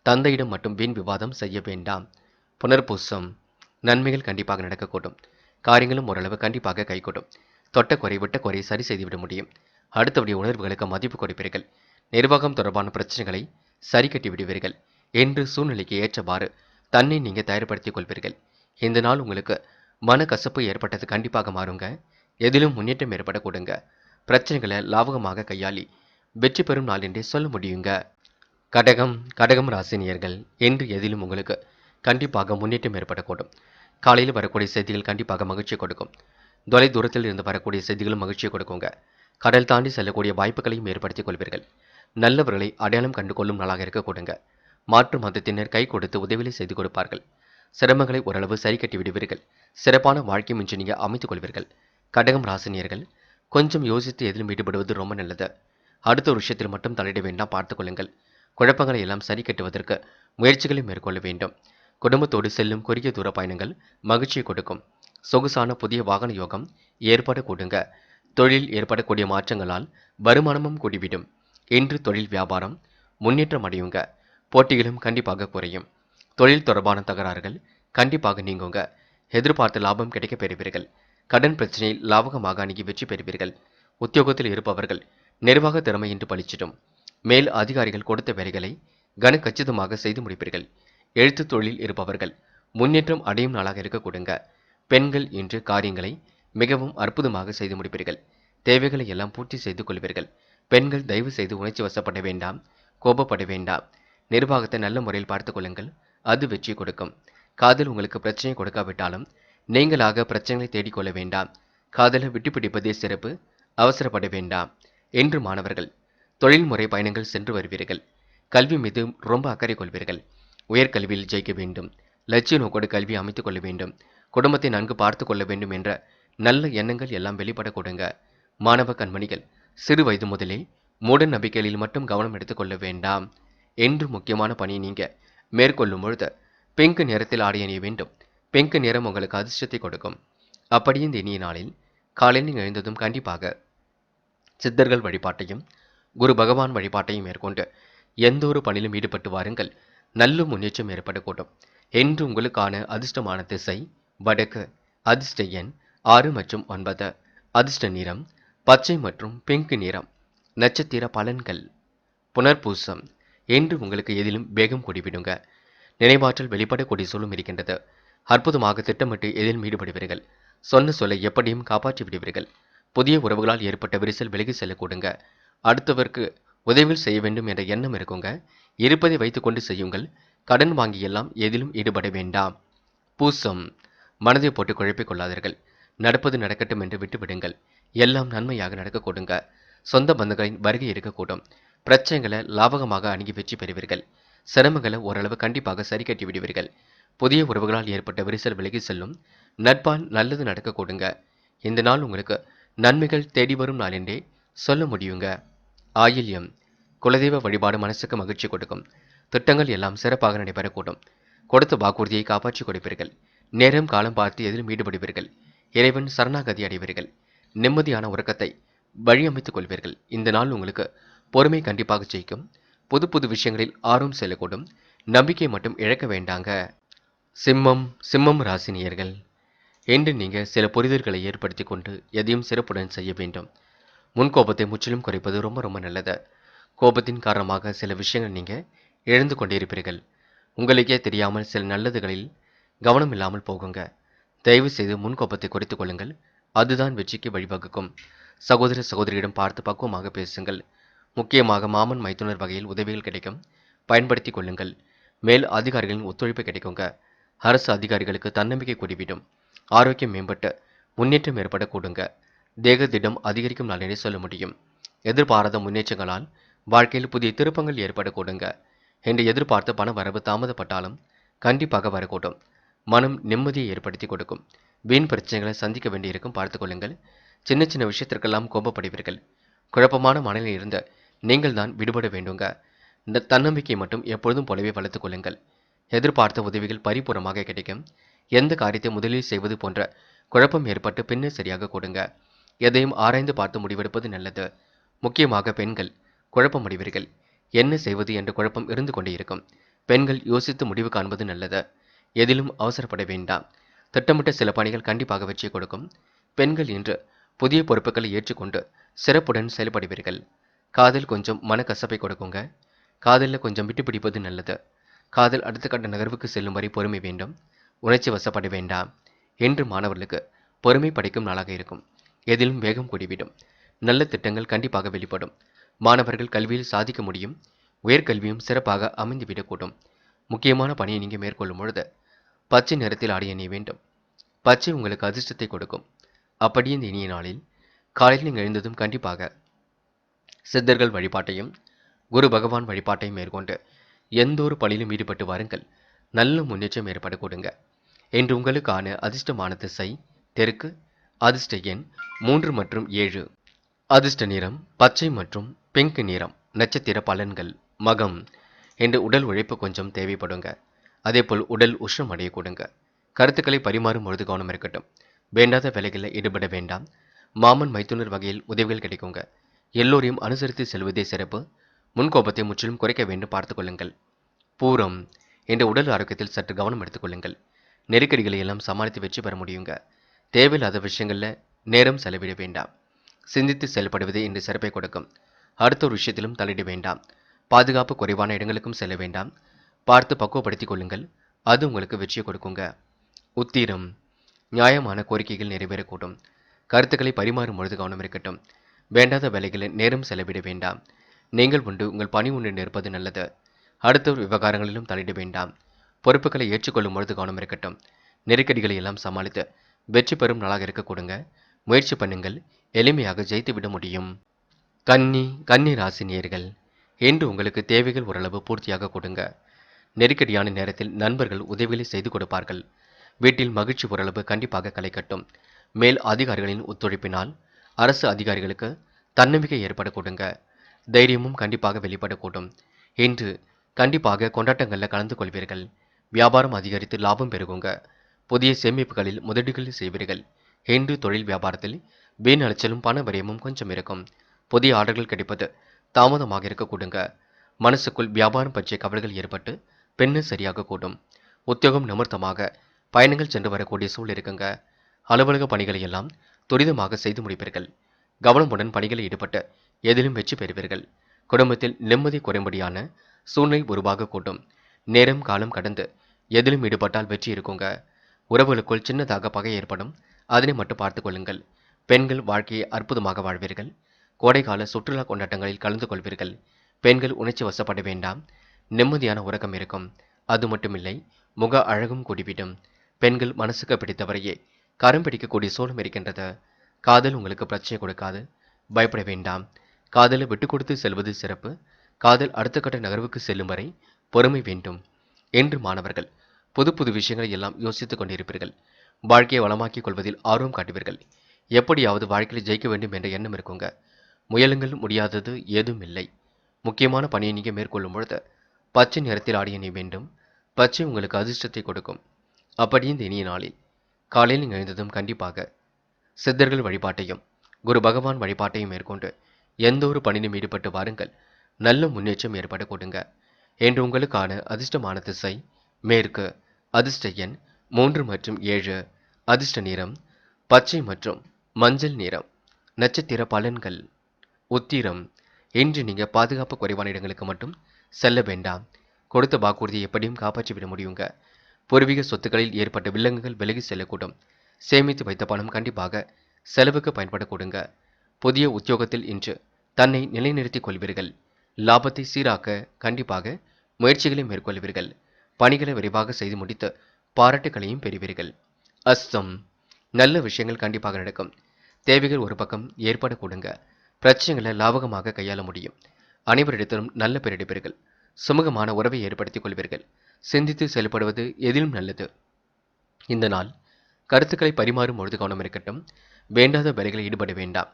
தந்தையிடம் மட்டும் வீண் விவாதம் செய்ய வேண்டாம். புனர்பூசம். நன்மைகள் கண்டிப்பாக நடக்கக்கூடும். காரியங்களும் ஓரளவு கண்டிப்பாக கைகூடும். தொட்ட குறை விட்ட குறை சரி செய்துவிட முடியும். அடுத்தவருடைய உணர்வுகளுக்கு மதிப்பு கொடுப்பீர்கள். நிர்வாகம் தொடர்பான பிரச்சனைகளை சரி கட்டி விடுவீர்கள். என்று சூழ்நிலைக்கு ஏற்றவாறு தன்னை நீங்க தயார்படுத்திக் கொள்வீர்கள். இந்த நாள் உங்களுக்கு மனக்கசப்பு ஏற்பட்டது கண்டிப்பாக மாறுங்க. எதிலும் முன்னேற்றம் ஏற்பட கொடுங்க. பிரச்சனைகளை லாபகமாக கையாளி வெற்றி பெறும் நாள் என்றே சொல்ல முடியுங்க. கடகம் ராசினியர்கள் என்று எதிலும் உங்களுக்கு கண்டிப்பாக முன்னேற்றம் ஏற்படக்கூடும். காலையில் வரக்கூடிய செய்திகள் கண்டிப்பாக மகிழ்ச்சி கொடுக்கும். தொலை தூரத்தில் இருந்து வரக்கூடிய செய்திகளும் மகிழ்ச்சியை கொடுக்குங்க. கடல் தாண்டி செல்லக்கூடிய வாய்ப்புகளையும் ஏற்படுத்திக் கொள்வீர்கள். நல்லவர்களை அடையாளம் கண்டு கொள்ளும் நாளாக இருக்க கொடுங்க. மாற்று மதத்தினர் கை கொடுத்து உதவிகளை செய்து கொடுப்பார்கள். சிரமங்களை ஓரளவு சரி கட்டி விடுவீர்கள். சிறப்பான வாழ்க்கையும் இன்று நீங்கள் அமைத்துக் கொள்வீர்கள். கடகம் ராசினியர்கள் கொஞ்சம் யோசித்து எதிலும் ஈடுபடுவது ரொம்ப நல்லது. அடுத்த ஒரு விஷயத்தில் மட்டும் தலையிட வேண்டாம், பார்த்துக் கொள்ளுங்கள். குழப்பங்களை எல்லாம் சரி கட்டுவதற்கு முயற்சிகளை மேற்கொள்ள வேண்டும். குடும்பத்தோடு செல்லும் குறுகிய தூர பயணங்கள் மகிழ்ச்சியை கொடுக்கும். சொகுசான புதிய வாகன யோகம் ஏற்பட கூடுங்க. தொழில் ஏற்படக்கூடிய மாற்றங்களால் வருமானமும் கூடிவிடும். இன்று தொழில் வியாபாரம் முன்னேற்றம் அடையுங்க. போட்டிகளும் கண்டிப்பாக குறையும். தொழில் தொடர்பான தகராறுகள் கண்டிப்பாக நீங்குங்க. எதிர்பார்த்த லாபம் கிடைக்க பெறுவீர்கள். கடன் பிரச்சனையில் லாபகமாக அணுகி வெற்றி பெறுவீர்கள். உத்தியோகத்தில் இருப்பவர்கள் நிர்வாக திறமை இன்று பளிச்சிடும். மேல் அதிகாரிகள் கொடுத்த வேலைகளை கனக்கச்சிதமாக செய்து முடிப்பீர்கள். எழுத்து தொழில் இருப்பவர்கள் முன்னேற்றம் அடையும் நாளாக இருக்க கொடுங்க. பெண்கள் இன்று காரியங்களை மிகவும் அற்புதமாக செய்து முடிப்பீர்கள். தேவைகளை எல்லாம் பூர்த்தி செய்து கொள்வீர்கள். பெண்கள் தயவு செய்து உணர்ச்சி வசப்பட வேண்டாம், கோபப்பட வேண்டாம். நிர்வாகத்தை நல்ல முறையில் பார்த்துக் கொள்ளுங்கள். அது வெற்றி கொடுக்கும். காதல் உங்களுக்கு பிரச்சனை கொடுக்காவிட்டாலும் நீங்களாக பிரச்சனைகளை தேடிக்கொள்ள வேண்டாம். காதலை விட்டு பிடிப்பதே சிறப்பு. அவசரப்பட வேண்டாம். என்று மாணவர்கள் தொழில்முறை பயணங்கள் சென்று வருவீர்கள். கல்வி மீது ரொம்ப அக்கறை கொள்வீர்கள். உயர்கல்வியில் ஜெயிக்க வேண்டும். லட்சிய நோக்கோடு கல்வி அமைத்துக் கொள்ள வேண்டும். குடும்பத்தை நன்கு பார்த்து கொள்ள வேண்டும் என்ற நல்ல எண்ணங்கள் எல்லாம் வெளிப்பட கொடுங்க. மாணவ கண்மணிகள் சிறு வயது முதலே மூட நம்பிக்கைகளில் மட்டும் கவனம் எடுத்துக்கொள்ள வேண்டாம். என்று முக்கியமான பணியை நீங்க மேற்கொள்ளும் பொழுது பிங்க் நிறத்தில் ஆடை அணிய வேண்டும். பிங்க் நிறம் உங்களுக்கு அதிர்ஷ்டத்தை கொடுக்கும். அப்படியே இந்த இனிய நாளில் காலையில் எழுந்ததும் கண்டிப்பாக சித்தர்கள் வழிபாட்டையும் குரு பகவான் வழிபாட்டையும் மேற்கொண்டு எந்த ஒரு பணியிலும் ஈடுபட்டு வாருங்கள். நல்ல முன்னேற்றம் ஏற்படக்கூடும். என்று உங்களுக்கான அதிர்ஷ்டமான திசை வடக்கு. அதிர்ஷ்ட எண் 6 மற்றும் 9. அதிர்ஷ்ட நிறம் பச்சை மற்றும் பிங்க் நிறம். நட்சத்திர பலன்கள் புனர்பூசம். என்று உங்களுக்கு எதிலும் வேகம் கூடிவிடுங்க. நினைவாற்றல் வெளிப்படக்கூடிய சூழலும் இருக்கின்றது. அற்புதமாக திட்டமிட்டு எதிலும் ஈடுபடுவீர்கள். சொன்ன சொல்லை எப்படியும் காப்பாற்றி விடுவீர்கள். புதிய உறவுகளால் ஏற்பட்ட விரிசல் விலகி செல்ல கூடுங்க. அடுத்தவருக்கு உதவிகள் செய்ய வேண்டும் என்ற எண்ணம் இருக்குங்க. இருப்பதை வைத்துக்கொண்டு செய்யுங்கள். கடன் வாங்கியெல்லாம் எதிலும் ஈடுபட வேண்டாம். பூசம். மனதை போட்டு குழப்பிக் கொள்ளாதீர்கள். நடப்பது நடக்கட்டும் என்று விட்டுவிடுங்கள். எல்லாம் நன்மையாக நடக்க கொடுங்க. சொந்த பந்தங்களின் வருகை இருக்கக்கூடும். பிரச்சனைகளை லாபகமாக அணுகி வெற்றி பெறுவீர்கள். சிரமங்களை ஓரளவு கண்டிப்பாக சரி கட்டி விடுவீர்கள். புதிய உறவுகளால் ஏற்பட்ட விரிசல் விலகி செல்லும். நட்பால் நல்லது நடக்க கொடுங்க. இந்த நாள் உங்களுக்கு நன்மைகள் தேடி வரும் நாள் என்றே சொல்ல முடியுங்க. ஆயில்யம். குலதெய்வ வழிபாடு மனசுக்கு மகிழ்ச்சி கொடுக்கும். திட்டங்கள் எல்லாம் சிறப்பாக நடைபெறக்கூடும். கொடுத்த வாக்குறுதியை காப்பாற்றி கொடுப்பீர்கள். நேரம் காலம் பார்த்து எதிலும் ஈடுபடுவீர்கள். இறைவன் சரணாகதி அடைவீர்கள். நிம்மதியான உறக்கத்தை வழியமைத்துக் கொள்வீர்கள். இந்த நாள் உங்களுக்கு பொறுமை கண்டிப்பாக ஜெயிக்கும். புது புது விஷயங்களில் ஆர்வம் செல்லக்கூடும். நம்பிக்கை மட்டும் இழக்க வேண்டாங்க. சிம்மம் ராசினியர்கள் என்று நீங்க சில புரிதல்களை ஏற்படுத்தி கொண்டு எதையும் சிறப்புடன் செய்ய வேண்டும். முன்கோபத்தை முற்றிலும் குறைப்பது ரொம்ப ரொம்ப நல்லது. கோபத்தின் காரணமாக சில விஷயங்கள் நீங்க இழந்து கொண்டிருப்பீர்கள். உங்களுக்கே தெரியாமல் சில நல்லதுகளில் கவனம் இல்லாமல் போகுங்க. தயவு செய்து முன்கோபத்தை குறைத்துக் கொள்ளுங்கள். அதுதான் வெற்றிக்கு வழிவகுக்கும். சகோதர சகோதரியிடம் பார்த்து பக்குவமாக பேசுங்கள். முக்கியமாக மாமன் மைத்துனர் வகையில் உதவிகள் கிடைக்கும். பயன்படுத்தி கொள்ளுங்கள். மேல் அதிகாரிகளின் ஒத்துழைப்பு கிடைக்குங்க. அரசு அதிகாரிகளுக்கு தன்னம்பிக்கை கூடிவிடும். ஆரோக்கியம் மேம்பட்டு முன்னேற்றம் ஏற்பட கூடுங்க. தேக திடம் அதிகரிக்கும் நாள் என்று சொல்ல முடியும். எதிர்பாராத முன்னேற்றங்களால் வாழ்க்கையில் புதிய திருப்பங்கள் ஏற்பட கூடுங்க. என்று எதிர்பார்த்த பண வரவு தாமதப்பட்டாலும் கண்டிப்பாக வரக்கூடும். மனம் நிம்மதியை ஏற்படுத்தி கொடுக்கும். வீண் பிரச்சனைகளை சந்திக்க வேண்டியிருக்கும், பார்த்துக் கொள்ளுங்கள். சின்ன சின்ன விஷயத்திற்கெல்லாம் கோபப்படுவீர்கள். குழப்பமான மனநிலையில் இருந்து நீங்கள் தான் விடுபட வேண்டுங்க. இந்த தன்னம்பிக்கை மட்டும் எப்பொழுதும் போலவே வளர்த்துக் கொள்ளுங்கள். எதிர்பார்த்த உதவிகள் பரிபூர்ணமாக கிடைக்கும். எந்த காரியத்தை முதலில் செய்வது போன்ற குழப்பம் ஏற்பட்டு பின்னர் சரியாக கொடுங்க. எதையும் ஆராய்ந்து பார்த்து முடிவெடுப்பது நல்லது. முக்கியமாக பெண்கள் குழப்பமடைவீர்கள். என்ன செய்வது என்ற குழப்பம் இருந்து கொண்டே இருக்கும். பெண்கள் யோசித்து முடிவு காண்பது நல்லது. எதிலும் அவசரப்பட வேண்டாம். திட்டமிட்ட சில பணிகள் கண்டிப்பாக வெற்றி கொடுக்கும். பெண்கள் இன்று புதிய பொறுப்புகளை ஏற்றுக்கொண்டு சிறப்புடன் செயல்படுவீர்கள். காதல் கொஞ்சம் மனக்கசப்பை கொடுக்குங்க. காதலில் கொஞ்சம் விட்டு பிடிப்பது நல்லது. காதல் அடுத்த கட்ட நகர்வுக்கு செல்லும் வரை பொறுமை வேண்டும். உணர்ச்சி வசப்பட வேண்டாம். என்று மாணவர்களுக்கு பொறுமை படைக்கும் நாளாக இருக்கும். எதிலும் வேகம் கூடிவிடும். நல்ல திட்டங்கள் கண்டிப்பாக வெளிப்படும். மாணவர்கள் கல்வியில் சாதிக்க முடியும். உயர்கல்வியும் சிறப்பாக அமைந்துவிடக்கூடும். முக்கியமான பணியை நீங்கள் மேற்கொள்ளும் பொழுது பச்சை நிறத்தில் ஆடை அணிய வேண்டும். பச்சை உங்களுக்கு அதிர்ஷ்டத்தை கொடுக்கும். அப்படியே இந்த இனிய நாளில் காலையில் நீங்கள் எழுந்ததும் கண்டிப்பாக சித்தர்கள் வழிபாட்டையும் குரு பகவான் வழிபாட்டையும் மேற்கொண்டு எந்த ஒரு பணியிலும் ஈடுபட்டு வாருங்கள். நல்ல முன்னேற்றம் ஏற்பட கொடுங்க. என்று உங்களுக்கான அதிர்ஷ்டமான திசை தெற்கு. அதிர்ஷ்ட எண் 3 மற்றும் 7. அதிர்ஷ்ட நிறம் பச்சை மற்றும் பிங்க் நிறம். நட்சத்திர பலன்கள் மகம். என்று உடல் உழைப்பு கொஞ்சம் தேவைப்படுங்க. அதேபோல் உடல் உஷ்ணம் அடைய கொடுங்க. கருத்துக்களை பரிமாறும் பொழுது கவனம் இருக்கட்டும். வேண்டாத வேலைகளில் ஈடுபட வேண்டாம். மாமன் மைத்துனர் வகையில் உதவிகள் கிடைக்குங்க. எல்லோரையும் அனுசரித்து செல்வதே சிறப்பு. முன்கோபத்தை முற்றிலும் குறைக்க வேண்டும் பார்த்துக் கொள்ளுங்கள். பூரம். என்ற உடல் ஆரோக்கியத்தில் சற்று கவனம் எடுத்துக்கொள்ளுங்கள். நெருக்கடிகளை எல்லாம் சமாளித்து வெற்றி பெற முடியுங்க. தேவையில்லாத விஷயங்களில் நேரம் செலவிட வேண்டாம். சிந்தித்து செயல்படுவதே இன்று சிறப்பை கொடுக்கும். அடுத்த ஒரு விஷயத்திலும் தலையிட வேண்டாம். பாதுகாப்பு குறைவான இடங்களுக்கும் செல்ல வேண்டாம். பார்த்து பக்குவப்படுத்திக் கொள்ளுங்கள். அது உங்களுக்கு வெற்றியை கொடுக்குங்க. உத்திரம். நியாயமான கோரிக்கைகள் நிறைவேறக்கூடும். கருத்துக்களை பரிமாறும் பொழுது கவனம் இருக்கட்டும். வேண்டாத வேலைகளில் நேரம் செலவிட வேண்டாம். நீங்கள் உண்டு உங்கள் பணி உண்டு நிற்பது நல்லது. அடுத்த ஒரு விவகாரங்களிலும் தலையிட வேண்டாம். பொறுப்புகளை ஏற்றுக்கொள்ளும் பொழுது கவனம் இருக்கட்டும். நெருக்கடிகளை எல்லாம் சமாளித்து வெற்றி பெறும் நாளாக இருக்க கொடுங்க. முயற்சி பண்ணுங்கள். எளிமையாக ஜெயித்துவிட முடியும். கன்னி ராசி நேயர்கள். என்று உங்களுக்கு தேவைகள் ஓரளவு பூர்த்தியாக கொடுங்க. நெருக்கடியான நேரத்தில் நண்பர்கள் உதவிகளை செய்து கொடுப்பார்கள். வீட்டில் மகிழ்ச்சி ஓரளவு கண்டிப்பாக களைக்கட்டும். மேல் அதிகாரிகளின் ஒத்துழைப்பினால் அரசு அதிகாரிகளுக்கு தன்னம்பிக்கை ஏற்பட கொடுங்க. தைரியமும் கண்டிப்பாக வெளிப்படக்கூடும். இன்று கண்டிப்பாக கொண்டாட்டங்களில் கலந்து கொள்வீர்கள். வியாபாரம் அதிகரித்து லாபம் பெருகுங்க. புதிய சேமிப்புகளில் முதலீடுகள் செய்வீர்கள். இன்று தொழில் வியாபாரத்தில் வீண் அலைச்சலும் பண விரயமும் கொஞ்சம் இருக்கும். புதிய ஆர்டர்கள் கிடைப்பது தாமதமாக இருக்க கூடுங்க. மனசுக்குள் வியாபாரம் பற்றிய கவலைகள் ஏற்பட்டு பெண்ணு சரியாக கூடும். உத்தியோகம் நிமித்தமாக பயணங்கள் சென்று வரக்கூடிய சூழல் இருக்குங்க. அலுவலக பணிகளை எல்லாம் துரிதமாக செய்து முடிப்பீர்கள். கவனமுடன் பணிகளில் ஈடுபட்டு எதிலும் வெற்றி பெறுவீர்கள். குடும்பத்தில் நிம்மதி குறைபடியான சூழ்நிலை உருவாக கூடும். நேரம் காலம் கடந்து எதிலும் ஈடுபட்டால் வெற்றி இருக்குங்க. உறவுகளுக்குள் சின்னதாக பகை ஏற்படும். அதனை மட்டும் பார்த்துக் கொள்ளுங்கள். பெண்கள் வாழ்க்கையை அற்புதமாக வாழ்வீர்கள். கோடைக்கால சுற்றுலா கொண்டாட்டங்களில் கலந்து கொள்வீர்கள். பெண்கள் உணர்ச்சி வசப்பட வேண்டாம். நிம்மதியான உறக்கம் இருக்கும். அது மட்டுமில்லை, முக அழகும் கூடிவிடும். பெண்கள் மனசுக்கு பிடித்தவரையே கரம் பிடிக்கக்கூடிய சூழம் இருக்கின்றது. காதல் உங்களுக்கு பிரச்சனை கொடுக்காது. பயப்பட வேண்டாம். காதலை விட்டு கொடுத்து செல்வது சிறப்பு. காதல் அடுத்த கட்ட நகர்வுக்கு செல்லும் வரை பொறுமை வேண்டும். என்று மாணவர்கள் புது புது விஷயங்களை எல்லாம் யோசித்துக் கொண்டிருப்பீர்கள். வாழ்க்கையை வளமாக்கிக் கொள்வதில் ஆர்வம் காட்டுவீர்கள். எப்படியாவது வாழ்க்கையில் ஜெயிக்க வேண்டும் என்ற எண்ணம் இருக்குங்க. முயலுங்கள், முடியாதது ஏதும் இல்லை. முக்கியமான பணியை நீங்கள் மேற்கொள்ளும் பொழுது பச்சை நிறத்தில் ஆடை அணிய வேண்டும். பச்சை உங்களுக்கு அதிர்ஷ்டத்தை கொடுக்கும். அப்படி இந்த இனிய நாளில் காலையில் நீங்கள் எழுந்ததும் கண்டிப்பாக சித்தர்கள் வழிபாட்டையும் குரு பகவான் வழிபாட்டையும் மேற்கொண்டு எந்த ஒரு பணியிலும் ஈடுபட்டு வாருங்கள். நல்ல முன்னேற்றம் ஏற்பட கொடுங்க. என்று உங்களுக்கான அதிர்ஷ்டமான திசை மேற்கு. அதிர்ஷ்ட எண் 3 மற்றும் 7. அதிர்ஷ்ட நிறம் பச்சை மற்றும் மஞ்சள் நிறம். நட்சத்திர பலன்கள் உத்திரம். இன்று நீங்கள் பாதுகாப்பு குறைவான இடங்களுக்கு மட்டும் செல்ல வேண்டாம். கொடுத்த வாக்குறுதியை எப்படியும் காப்பாற்றிவிட முடியுங்க. பூர்வீக சொத்துக்களில் ஏற்பட்ட வில்லங்குகள் விலகி செல்லக்கூடும். சேமித்து வைத்த பணம் கண்டிப்பாக செலவுக்கு பயன்பட கொடுங்க. புதிய உத்தியோகத்தில் இன்று தன்னை நிலைநிறுத்திக் கொள்வீர்கள். லாபத்தை சீராக்க கண்டிப்பாக முயற்சிகளை மேற்கொள்வீர்கள். பணிகளை விரைவாக செய்து முடித்து பாராட்டுகளையும் பெறுவீர்கள். அஸ்தம். நல்ல விஷயங்கள் கண்டிப்பாக நடக்கும். தேவைகள் ஒரு பக்கம் ஏற்பட கொடுங்க. பிரச்சனைகளை லாபகமாக கையாள முடியும். அனைவரிடத்திலும் நல்ல பெயர் எடுப்பீர்கள். சுமூகமான உறவை ஏற்படுத்திக் கொள்வீர்கள். சிந்தித்து செயல்படுவது எதிலும் நல்லது. இந்த நாள் கருத்துக்களை பரிமாறும் பொழுது கவனம் இருக்கட்டும். வேண்டாத வேலைகளில் ஈடுபட வேண்டாம்.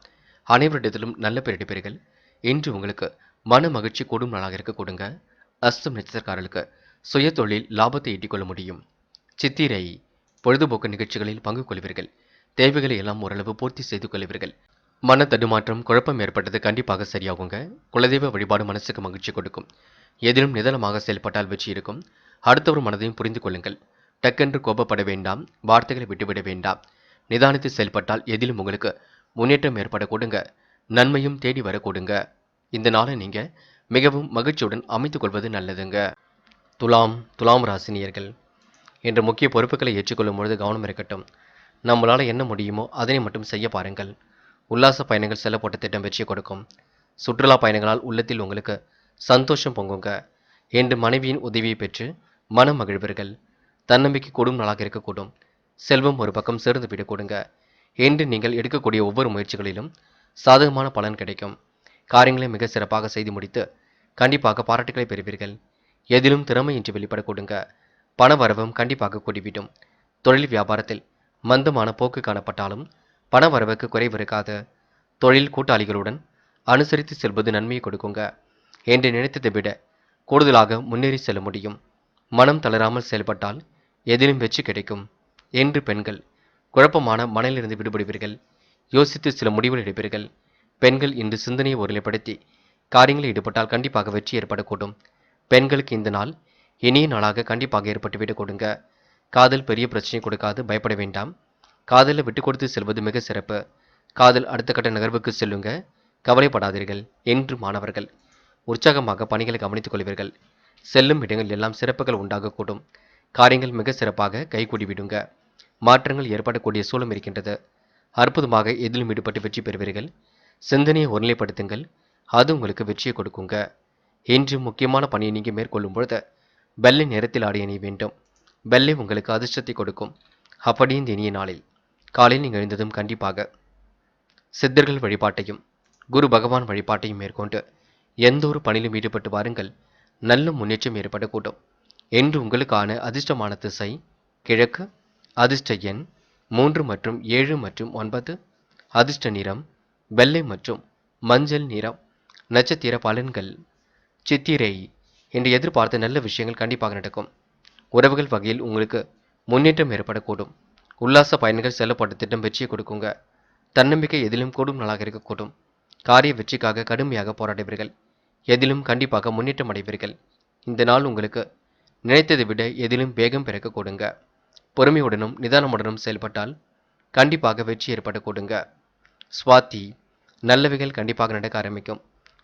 அனைவரிடத்திலும் நல்ல பெயர் எடுப்பீர்கள். இன்று உங்களுக்கு மன மகிழ்ச்சி கூடும் நாளாக இருக்க கொடுங்க. அஸ்தம் நட்சத்திரக்காரர்களுக்கு சுய தொழில் லாபத்தை ஈட்டிக்கொள்ள முடியும். சித்திரை. பொழுதுபோக்கு நிகழ்ச்சிகளில் பங்கு கொள்வீர்கள். தேவைகளை எல்லாம் ஓரளவு பூர்த்தி செய்து கொள்வீர்கள். மன தடுமாற்றம் குழப்பம் ஏற்பட்டது கண்டிப்பாக சரியாகுங்க. குலதெய்வ வழிபாடு மனசுக்கு மகிழ்ச்சி கொடுக்கும். எதிலும் நிதானமாக செயல்பட்டால் வெற்றி இருக்கும். அடுத்தவர் மனதையும் புரிந்து கொள்ளுங்கள். டக்கென்று கோபப்பட வேண்டாம். வார்த்தைகளை விட்டுவிட வேண்டாம். நிதானித்து செயல்பட்டால் எதிலும் உங்களுக்கு முன்னேற்றம் ஏற்பட கொடுங்க. நன்மையும் தேடி வர கொடுங்க. இந்த நாளை நீங்க மிகவும் மகிழ்ச்சியுடன் அமைத்துக் கொள்வது நல்லதுங்க. துலாம் ராசினியர்கள் என்ற முக்கிய பொறுப்புகளை ஏற்றுக்கொள்ளும் பொழுது கவனம் இருக்கட்டும். நம்மளால என்ன முடியுமோ அதனை மட்டும் செய்ய பாருங்கள். உல்லாச பயணங்கள் செல்ல போட்ட திட்டம் வெற்றி கொடுக்கும். சுற்றுலா பயணங்களால் உள்ளத்தில் உங்களுக்கு சந்தோஷம் பொங்குங்க. என்று மனைவியின் உதவியை பெற்று மனம் மகிழ்வீர்கள். தன்னம்பிக்கை கூடும் நாளாக இருக்கக்கூடும். செல்வம் ஒரு பக்கம் சேர்ந்து விட கொடுங்க. என்று நீங்கள் எடுக்கக்கூடிய ஒவ்வொரு முயற்சிகளிலும் சாதகமான பலன் கிடைக்கும். காரியங்களை மிக சிறப்பாக செய்து முடித்து கண்டிப்பாக பாராட்டுகளை பெறுவீர்கள். எதிலும் திறமையின்றி வெளிப்பட கொடுங்க. பண வரவும் கண்டிப்பாக கூடிவிடும். தொழில் வியாபாரத்தில் மந்தமான போக்கு காணப்பட்டாலும் பண வரவுக்கு குறைவு இருக்காது. தொழில் கூட்டாளிகளுடன் அனுசரித்து செல்வது நன்மையை கொடுக்குங்க. என்று நினைத்ததை விட கூடுதலாக முன்னேறி செல்ல முடியும். மனம் தளராமல் செயல்பட்டால் எதிலும் வெற்றி கிடைக்கும். என்று பெண்கள் குழப்பமான மனதிலிருந்து விடுபடுவீர்கள். யோசித்து சில முடிவுகள் எடுப்பீர்கள். பெண்கள் இன்று சிந்தனையை ஒருநிலைப்படுத்தி காரியங்களில் ஈடுபட்டால் கண்டிப்பாக வெற்றி ஏற்படக்கூடும். பெண்களுக்கு இந்த நாள் இனிய நாளாக கண்டிப்பாக ஏற்பட்டுவிட கொடுங்க. காதல் பெரிய பிரச்சனை கொடுக்காது, பயப்பட வேண்டாம். காதலை விட்டு கொடுத்து செல்வது மிக சிறப்பு. காதல் அடுத்த கட்ட நகர்வுக்கு செல்லுங்க, கவலைப்படாதீர்கள். என்று மாணவர்கள் உற்சாகமாக பணிகளை கவனித்துக் கொள்வீர்கள். செல்லும் இடங்கள் எல்லாம் சிறப்புகள் உண்டாகக்கூடும். காரியங்கள் மிக சிறப்பாக கைகூடி விடுங்க. மாற்றங்கள் ஏற்படக்கூடிய சூழம் இருக்கின்றது. அற்புதமாக எதிலும் ஈடுபட்டு வெற்றி பெறுவீர்கள். சிந்தனையை ஒருநிலைப்படுத்துங்கள், அது உங்களுக்கு வெற்றியை கொடுக்குங்க. இன்று முக்கியமான பணியை நீங்கள் மேற்கொள்ளும் பொழுது வெள்ளை நிறத்தில் ஆடை அணிய வேண்டும். வெள்ளை உங்களுக்கு அதிர்ஷ்டத்தை கொடுக்கும். அப்படி இந்த இனிய நாளில் காலையில் நீங்கள் எழுந்ததும் கண்டிப்பாக சித்தர்கள் வழிபாட்டையும் குரு பகவான் வழிபாட்டையும் மேற்கொண்டு எந்த ஒரு பணியிலும் ஈடுபட்டு வாருங்கள். நல்ல முன்னேற்றம் ஏற்படக்கூடும். என்று உங்களுக்கான அதிர்ஷ்டமான திசை கிழக்கு, அதிர்ஷ்ட எண் 3 மற்றும் 7 மற்றும் 9, அதிர்ஷ்ட நிறம் வெள்ளை மற்றும் மஞ்சள் நிறம். நட்சத்திர பலன்கள் சித்திரை. என்று எதிர்பார்த்த நல்ல விஷயங்கள் கண்டிப்பாக நடக்கும். உறவுகள் வகையில் உங்களுக்கு முன்னேற்றம் ஏற்படக்கூடும். உல்லாச பயணங்கள் செல்லப்பட்ட திட்டம் வெற்றியை கொடுக்குங்க. தன்னம்பிக்கை எதிலும் கூடும் நாளாக இருக்கக்கூடும். காரிய வெற்றிக்காக கடுமையாக போராடுவீர்கள். எதிலும் கண்டிப்பாக முன்னேற்றம் அடைவீர்கள். இந்த நாள் உங்களுக்கு நினைத்ததை விட எதிலும் வேகம் பிறக்க கொடுங்க. பொறுமையுடனும் நிதானமுடனும் செயல்பட்டால் கண்டிப்பாக வெற்றி ஏற்பட கொடுங்க. சுவாதி. நல்லவைகள் கண்டிப்பாக நடக்க ஆரம்பிக்கும்.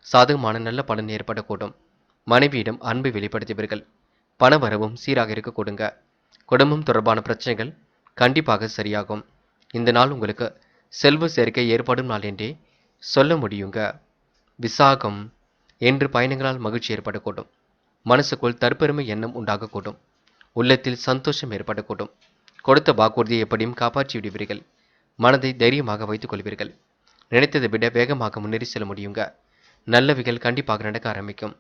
சாதகமான நல்ல பலன் ஏற்படக்கூடும். மனைவியிடம் அன்பை வெளிப்படுத்துவீர்கள். பண வரவும் சீராக இருக்க கொடுங்க. குடும்பம் தொடர்பான பிரச்சனைகள் கண்டிப்பாக சரியாகும். இந்த நாள் உங்களுக்கு செல்வ சேர்க்கை ஏற்படும் நாள் என்றே சொல்ல முடியுங்க. விசாகம். என்று பயணங்களால் மகிழ்ச்சி ஏற்படக்கூடும். மனசுக்குள் தற்பெருமை எண்ணம் உண்டாகக்கூடும். உள்ளத்தில் சந்தோஷம் ஏற்படக்கூடும். கொடுத்த வாக்குறுதியை எப்படியும் காப்பாற்றி விடுவீர்கள். மனதை தைரியமாக வைத்துக் கொள்வீர்கள். நினைத்ததை விட வேகமாக முன்னேறி செல்ல முடியுங்க. நல்லவைகள் கண்டிப்பாக நடக்க ஆரம்பிக்கும்.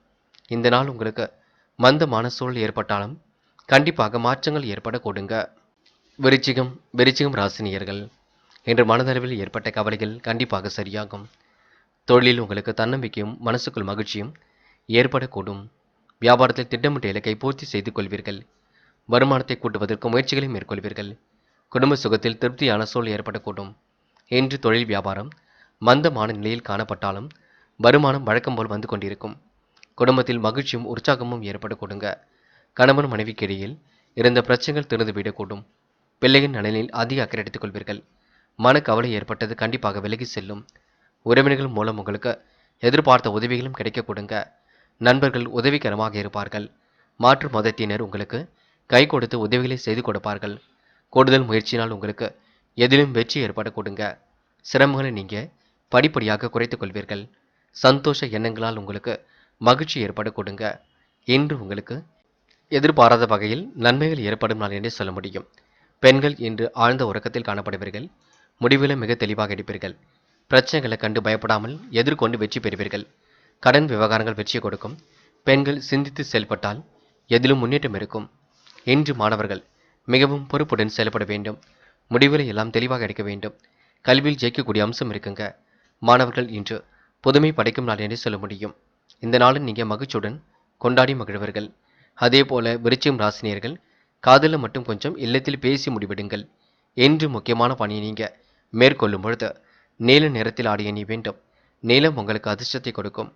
இந்த நாள் உங்களுக்கு மந்தமான சூழல் ஏற்பட்டாலும் கண்டிப்பாக மாற்றங்கள் ஏற்பட கொடுங்க. விருச்சிகம் ராசினியர்கள் இன்று மனதளவில் ஏற்பட்ட கவலைகள் கண்டிப்பாக சரியாகும். தொழிலில் உங்களுக்கு தன்னம்பிக்கையும் மனசுக்குள் மகிழ்ச்சியும் ஏற்படக்கூடும். வியாபாரத்தில் திட்டமிட்ட இலக்கை பூர்த்தி செய்து கொள்வீர்கள். வருமானத்தை கூட்டுவதற்கு முயற்சிகளை மேற்கொள்வீர்கள். குடும்ப சுகத்தில் திருப்தியான சூழல் ஏற்படக்கூடும். இன்று தொழில் வியாபாரம் மந்தமான நிலையில் காணப்பட்டாலும் வருமானம் வழக்கம் போல் வந்து கொண்டிருக்கும். குடும்பத்தில் மகிழ்ச்சியும் உற்சாகமும் ஏற்பட கொடுங்க. கணவன் மனைவிக்கு இடையில் இருந்த பிரச்சனைகள் திறந்துவிடக்கூடும். பிள்ளைகளின் நலனில் அதிக அக்கறை எடுத்துக் கொள்வீர்கள். மனக்கவலை ஏற்பட்டது கண்டிப்பாக விலகி செல்லும். உறவினர்கள் மூலம் உங்களுக்கு எதிர்பார்த்த உதவிகளும் கிடைக்க கொடுங்க. நண்பர்கள் உதவிகரமாக இருப்பார்கள். மாற்று மதத்தினர் உங்களுக்கு கை கொடுத்து உதவிகளை செய்து கொடுப்பார்கள். கூடுதல் முயற்சியினால் உங்களுக்கு எதிலும் வெற்றி ஏற்பட கொடுங்க. சிரமங்களை நீங்க படிப்படியாக குறைத்துக் கொள்வீர்கள். சந்தோஷ எண்ணங்களால் உங்களுக்கு மகிழ்ச்சி ஏற்பட கொடுங்க. இன்று உங்களுக்கு எதிர்பாராத வகையில் நன்மைகள் ஏற்படும் நாள் என்றே சொல்ல முடியும். பெண்கள் இன்று ஆழ்ந்த உறக்கத்தில் காணப்படுவீர்கள். முடிவுகளை மிக தெளிவாக எடுப்பீர்கள். பிரச்சனைகளை கண்டு பயப்படாமல் எதிர்கொண்டு வெற்றி பெறுவீர்கள். கடன் விவகாரங்கள் வெற்றி கொடுக்கும். பெண்கள் சிந்தித்து செயல்பட்டால் எதிலும் முன்னேற்றம் இருக்கும். இன்று மாணவர்கள் மிகவும் பொறுப்புடன் செயல்பட வேண்டும். முடிவுகளை எல்லாம் தெளிவாக எடுக்க வேண்டும். கல்வியில் ஜெயிக்கக்கூடிய அம்சம் இருக்குங்க. மாணவர்கள் இன்று புதுமை படைக்கும் நாள் என்று சொல்ல முடியும். இந்த நாளில் நீங்கள் மகிழ்ச்சியுடன் கொண்டாடி மகிழ்வர்கள். அதே போல விருச்சிகம் ராசினியர்கள் காதலில் மட்டும் கொஞ்சம் இல்லத்தில் பேசி முடிவிடுங்கள். என்று முக்கியமான பணியை நீங்கள் மேற்கொள்ளும் பொழுது நீல நிறத்தில் ஆடிய நீ வேண்டும். நீலம் உங்களுக்கு அதிர்ஷ்டத்தை கொடுக்கும்.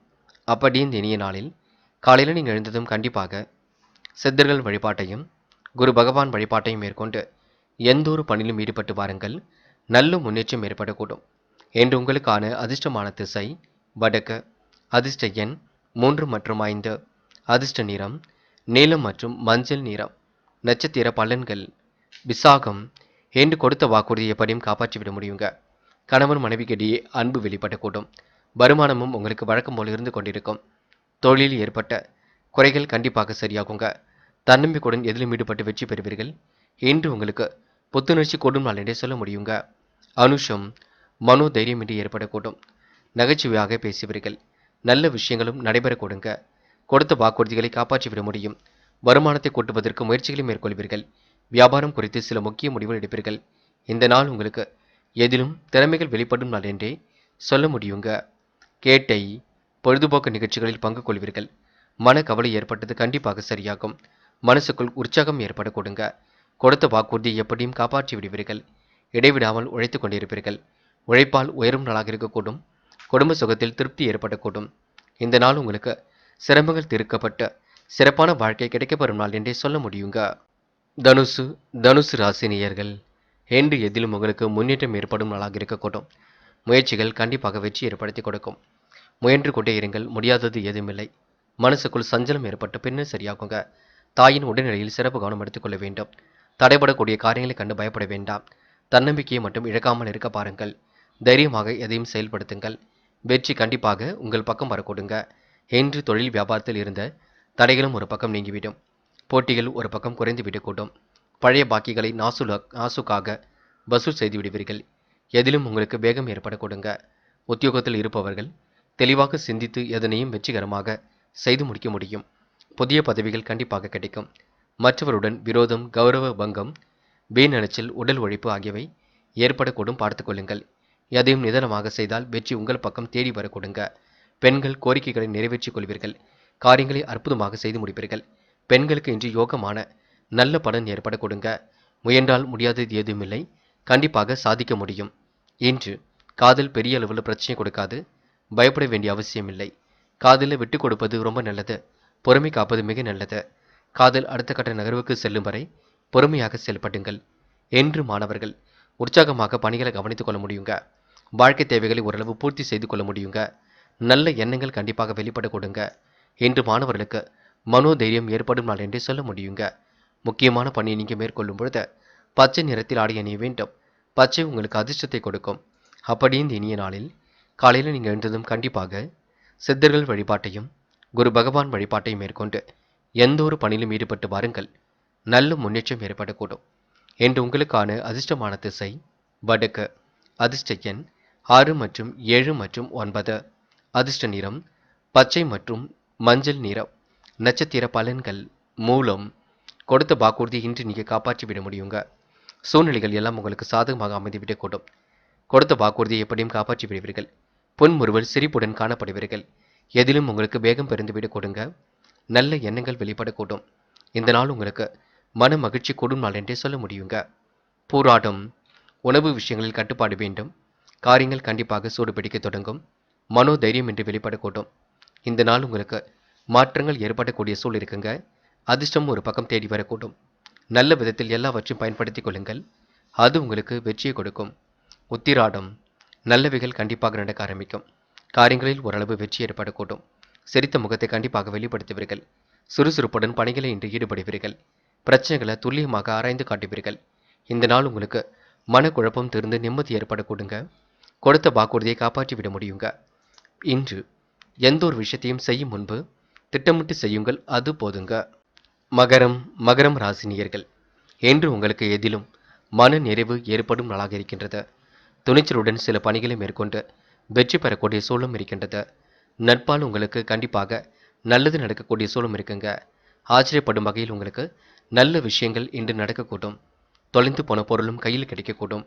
அப்படி இந்த இனிய நாளில் காலையில் நீங்கள் எழுந்ததும் கண்டிப்பாக சித்தர்கள் வழிபாட்டையும் குரு பகவான் வழிபாட்டையும் மேற்கொண்டு எந்த ஒரு பணியிலும் ஈடுபட்டு வாருங்கள். நல்ல முன்னேற்றம் ஏற்படக்கூடும். இன்று உங்களுக்கான அதிர்ஷ்டமான திசை வடக்கு. அதிர்ஷ்ட எண் 3 மற்றும் 5. அதிர்ஷ்ட நிறம் நீலம் மற்றும் மஞ்சள் நிறம். நட்சத்திர பலன்கள். விசாகம். என்று கொடுத்த வாக்குறுதியை எப்படியும் காப்பாற்றிவிட முடியுங்க. கணவன் மனைவிக்கிடையே அன்பு வெளிப்படக்கூடும். வருமானமும் உங்களுக்கு வழக்கம் போல் இருந்து கொண்டிருக்கும். தொழிலில் ஏற்பட்ட குறைகள் கண்டிப்பாக சரியாகுங்க. தன்னம்பிக்கையுடன் எதிலும் ஈடுபட்டு வெற்றி பெறுவீர்கள். இன்று உங்களுக்கு புத்துணர்ச்சி கூடும் நாள் என்றே சொல்ல முடியுங்க. அனுஷம். மனோ தைரியமின்றி ஏற்படக்கூடும். நகைச்சுவையாக பேசுவீர்கள். நல்ல விஷயங்களும் நடைபெறக்கூடுங்க. கொடுத்த வாக்குறுதிகளை காப்பாற்றிவிட முடியும். வருமானத்தை கூட்டுவதற்கு முயற்சிகளை மேற்கொள்வீர்கள். வியாபாரம் குறித்து சில முக்கிய முடிவுகள் எடுப்பீர்கள். இந்த நாள் உங்களுக்கு எதிலும் திறமைகள் வெளிப்படும் நாள் என்றே சொல்ல முடியுங்க. கேட்டை. பொழுதுபோக்கு நிகழ்ச்சிகளில் பங்கு கொள்வீர்கள். மன கவலை ஏற்பட்டது கண்டிப்பாக சரியாகும். மனசுக்குள் உற்சாகம் ஏற்பட கொடுங்க. கொடுத்த வாக்குறுதியை எப்படியும் காப்பாற்றி விடுவீர்கள். இடைவிடாமல் உழைத்துக் கொண்டிருப்பீர்கள். உழைப்பால் உயரும் நாளாக இருக்கக்கூடும். குடும்ப சுகத்தில் திருப்தி ஏற்படக்கூடும். இந்த நாள் உங்களுக்கு சிரமங்கள் தீர்க்கப்பட்ட சிறப்பான வாழ்க்கை கிடைக்கப்பெறும் நாள் என்றே சொல்ல முடியுங்க. தனுசு. தனுசு ராசினியர்கள். என்று எதிலும் உங்களுக்கு முன்னேற்றம் ஏற்படும் நாளாக இருக்கக்கூடும். முயற்சிகள் கண்டிப்பாக வெற்றி ஏற்படுத்தி கொடுக்கும். முயன்று கொண்டே இருங்கள். முடியாதது ஏதுமில்லை. மனசுக்குள் சஞ்சலம் ஏற்பட்ட பின்னர் சரியாகுங்க. தாயின் உடல்நிலையில் சிறப்பு கவனம் எடுத்துக்கொள்ள வேண்டும். தடைபடக்கூடிய காரியங்களை கண்டு பயப்பட வேண்டாம். தன்னம்பிக்கையை மட்டும் இழக்காமல் இருக்க பாருங்கள். தைரியமாக எதையும் செயல்படுத்துங்கள். வெற்றி கண்டிப்பாக உங்கள் பக்கம் வரக்கூடுங்க. என்று தொழில் வியாபாரத்தில் இருந்த தடைகளும் ஒரு பக்கம் நீங்கிவிடும். போட்டிகள் ஒரு பக்கம் குறைந்து விடக்கூடும். பழைய பாக்கிகளை நாசுக்காக வசூல் செய்து விடுவீர்கள். எதிலும் உங்களுக்கு வேகம் ஏற்பட கொடுங்க. உத்தியோகத்தில் இருப்பவர்கள் தெளிவாக சிந்தித்து எதனையும் வெற்றிகரமாக செய்து முடிக்க முடியும். புதிய பதவிகள் கண்டிப்பாக கிடைக்கும். மற்றவருடன் விரோதம், கௌரவ பங்கம், வீணலைச்சல், உடல் உழைப்பு ஆகியவை ஏற்படக்கூடும். பார்த்துக் கொள்ளுங்கள். எதையும் நிதானமாக செய்தால் வெற்றி உங்கள் பக்கம் தேடி வர கொடுங்க. பெண்கள் கோரிக்கைகளை நிறைவேற்றிக் கொள்வீர்கள். காரியங்களை அற்புதமாக செய்து முடிப்பீர்கள். பெண்களுக்கு இன்று யோகமான நல்ல பலன் ஏற்பட கொடுங்க. முயன்றால் முடியாதது ஏதுமில்லை. கண்டிப்பாக சாதிக்க முடியும். இன்று காதல் பெரிய அளவில் பிரச்சனை கொடுக்காது. பயப்பட வேண்டிய அவசியமில்லை. காதலை விட்டு கொடுப்பது ரொம்ப நல்லது. பொறுமை காப்பது மிக நல்லது. காதல் அடுத்த கட்ட நகர்வுக்கு செல்லும் வரை பொறுமையாக செயல்படுங்கள். என்று மாணவர்கள் உற்சாகமாக பணிகளை கவனித்துக் கொள்ள முடியுங்க. வாழ்க்கை தேவைகளை ஓரளவு பூர்த்தி செய்து கொள்ள முடியுங்க. நல்ல எண்ணங்கள் கண்டிப்பாக வெளிப்பட கொடுங்க. இன்று மாணவர்களுக்கு மனோதைரியம் ஏற்படும் நாள் என்றே சொல்ல முடியுங்க. முக்கியமான பணியை நீங்கள் மேற்கொள்ளும் பொழுது பச்சை நிறத்தில் ஆடை அணிய வேண்டும். பச்சை உங்களுக்கு அதிர்ஷ்டத்தை கொடுக்கும். அப்படி இந்த இனிய நாளில் காலையில் நீங்கள் எழுந்ததும் கண்டிப்பாக சித்தர்கள் வழிபாட்டையும் குரு பகவான் வழிபாட்டையும் மேற்கொண்டு எந்த ஒரு பணியிலும் ஈடுபட்டு வாருங்கள். நல்ல முன்னேற்றம் ஏற்படக்கூடும். என்று உங்களுக்கான அதிர்ஷ்டமான திசை வடக்கு. அதிர்ஷ்ட எண் 6 மற்றும் 7 மற்றும் 9. அதிர்ஷ்ட நிறம் பச்சை மற்றும் மஞ்சள் நிறம். நட்சத்திர பலன்கள். மூலம். கொடுத்த வாக்குறுதி இன்று நீங்கள் காப்பாற்றி விட முடியுங்க. சூழ்நிலைகள் எல்லாம் உங்களுக்கு சாதகமாக அமைந்துவிடக்கூடும். கொடுத்த வாக்குறுதியை எப்படியும் காப்பாற்றி விடுவீர்கள். புன்முறுவல் சிரிப்புடன் காணப்படுவீர்கள். எதிலும் உங்களுக்கு வேகம் பெருந்துவிடக் கொடுங்க. நல்ல எண்ணங்கள் வெளிப்படக்கூடும். இந்த நாள் உங்களுக்கு மன மகிழ்ச்சி கூடும் நாள் என்றே சொல்ல முடியுங்க. போராட்டம். உணவு விஷயங்களில் கட்டுப்பாடு வேண்டும். காரியங்கள் கண்டிப்பாக சூடு பிடிக்க தொடங்கும். மனோ தைரியம் என்று வெளிப்படக்கூடும். இந்த நாள் உங்களுக்கு மாற்றங்கள் ஏற்படக்கூடிய சூழல் இருக்குங்க. அதிர்ஷ்டம் ஒரு பக்கம் தேடி வரக்கூடும். நல்ல விதத்தில் எல்லாவற்றையும் பயன்படுத்திக் கொள்ளுங்கள். அது உங்களுக்கு வெற்றியை கொடுக்கும். உத்திராடம். நல்லவைகள் கண்டிப்பாக நடக்க ஆரம்பிக்கும். காரியங்களில் ஓரளவு வெற்றி ஏற்படக்கூடும். சிரித்த முகத்தை கண்டிப்பாக வெளிப்படுத்துவீர்கள். சுறுசுறுப்புடன் பணிகளை இன்று ஈடுபடுவீர்கள். பிரச்சனைகளை துல்லியமாக ஆராய்ந்து காட்டுவீர்கள். இந்த நாள் உங்களுக்கு மனக்குழப்பம் தீர்ந்து நிம்மதி ஏற்படக்கூடுங்க. கொடுத்த வாக்குறுதியை காப்பாற்றி விட முடியுங்க. இன்று எந்த ஒரு விஷயத்தையும் செய்யும் முன்பு திட்டமிட்டு செய்யுங்கள். அது போதுங்க. மகரம். மகரம் ராசினியர்கள். என்று உங்களுக்கு எதிலும் மன நிறைவு ஏற்படும் நாளாக இருக்கின்றது. துணிச்சலுடன் சில பணிகளை மேற்கொண்டு வெற்றி பெறக்கூடிய சூழலும் இருக்கின்றது. நட்பால் உங்களுக்கு கண்டிப்பாக நல்லது நடக்கக்கூடிய சூழலும் இருக்குங்க. ஆச்சரியப்படும் வகையில் உங்களுக்கு நல்ல விஷயங்கள் இன்று நடக்கக்கூடும். தொலைந்து போன பொருளும் கையில் கிடைக்கக்கூடும்.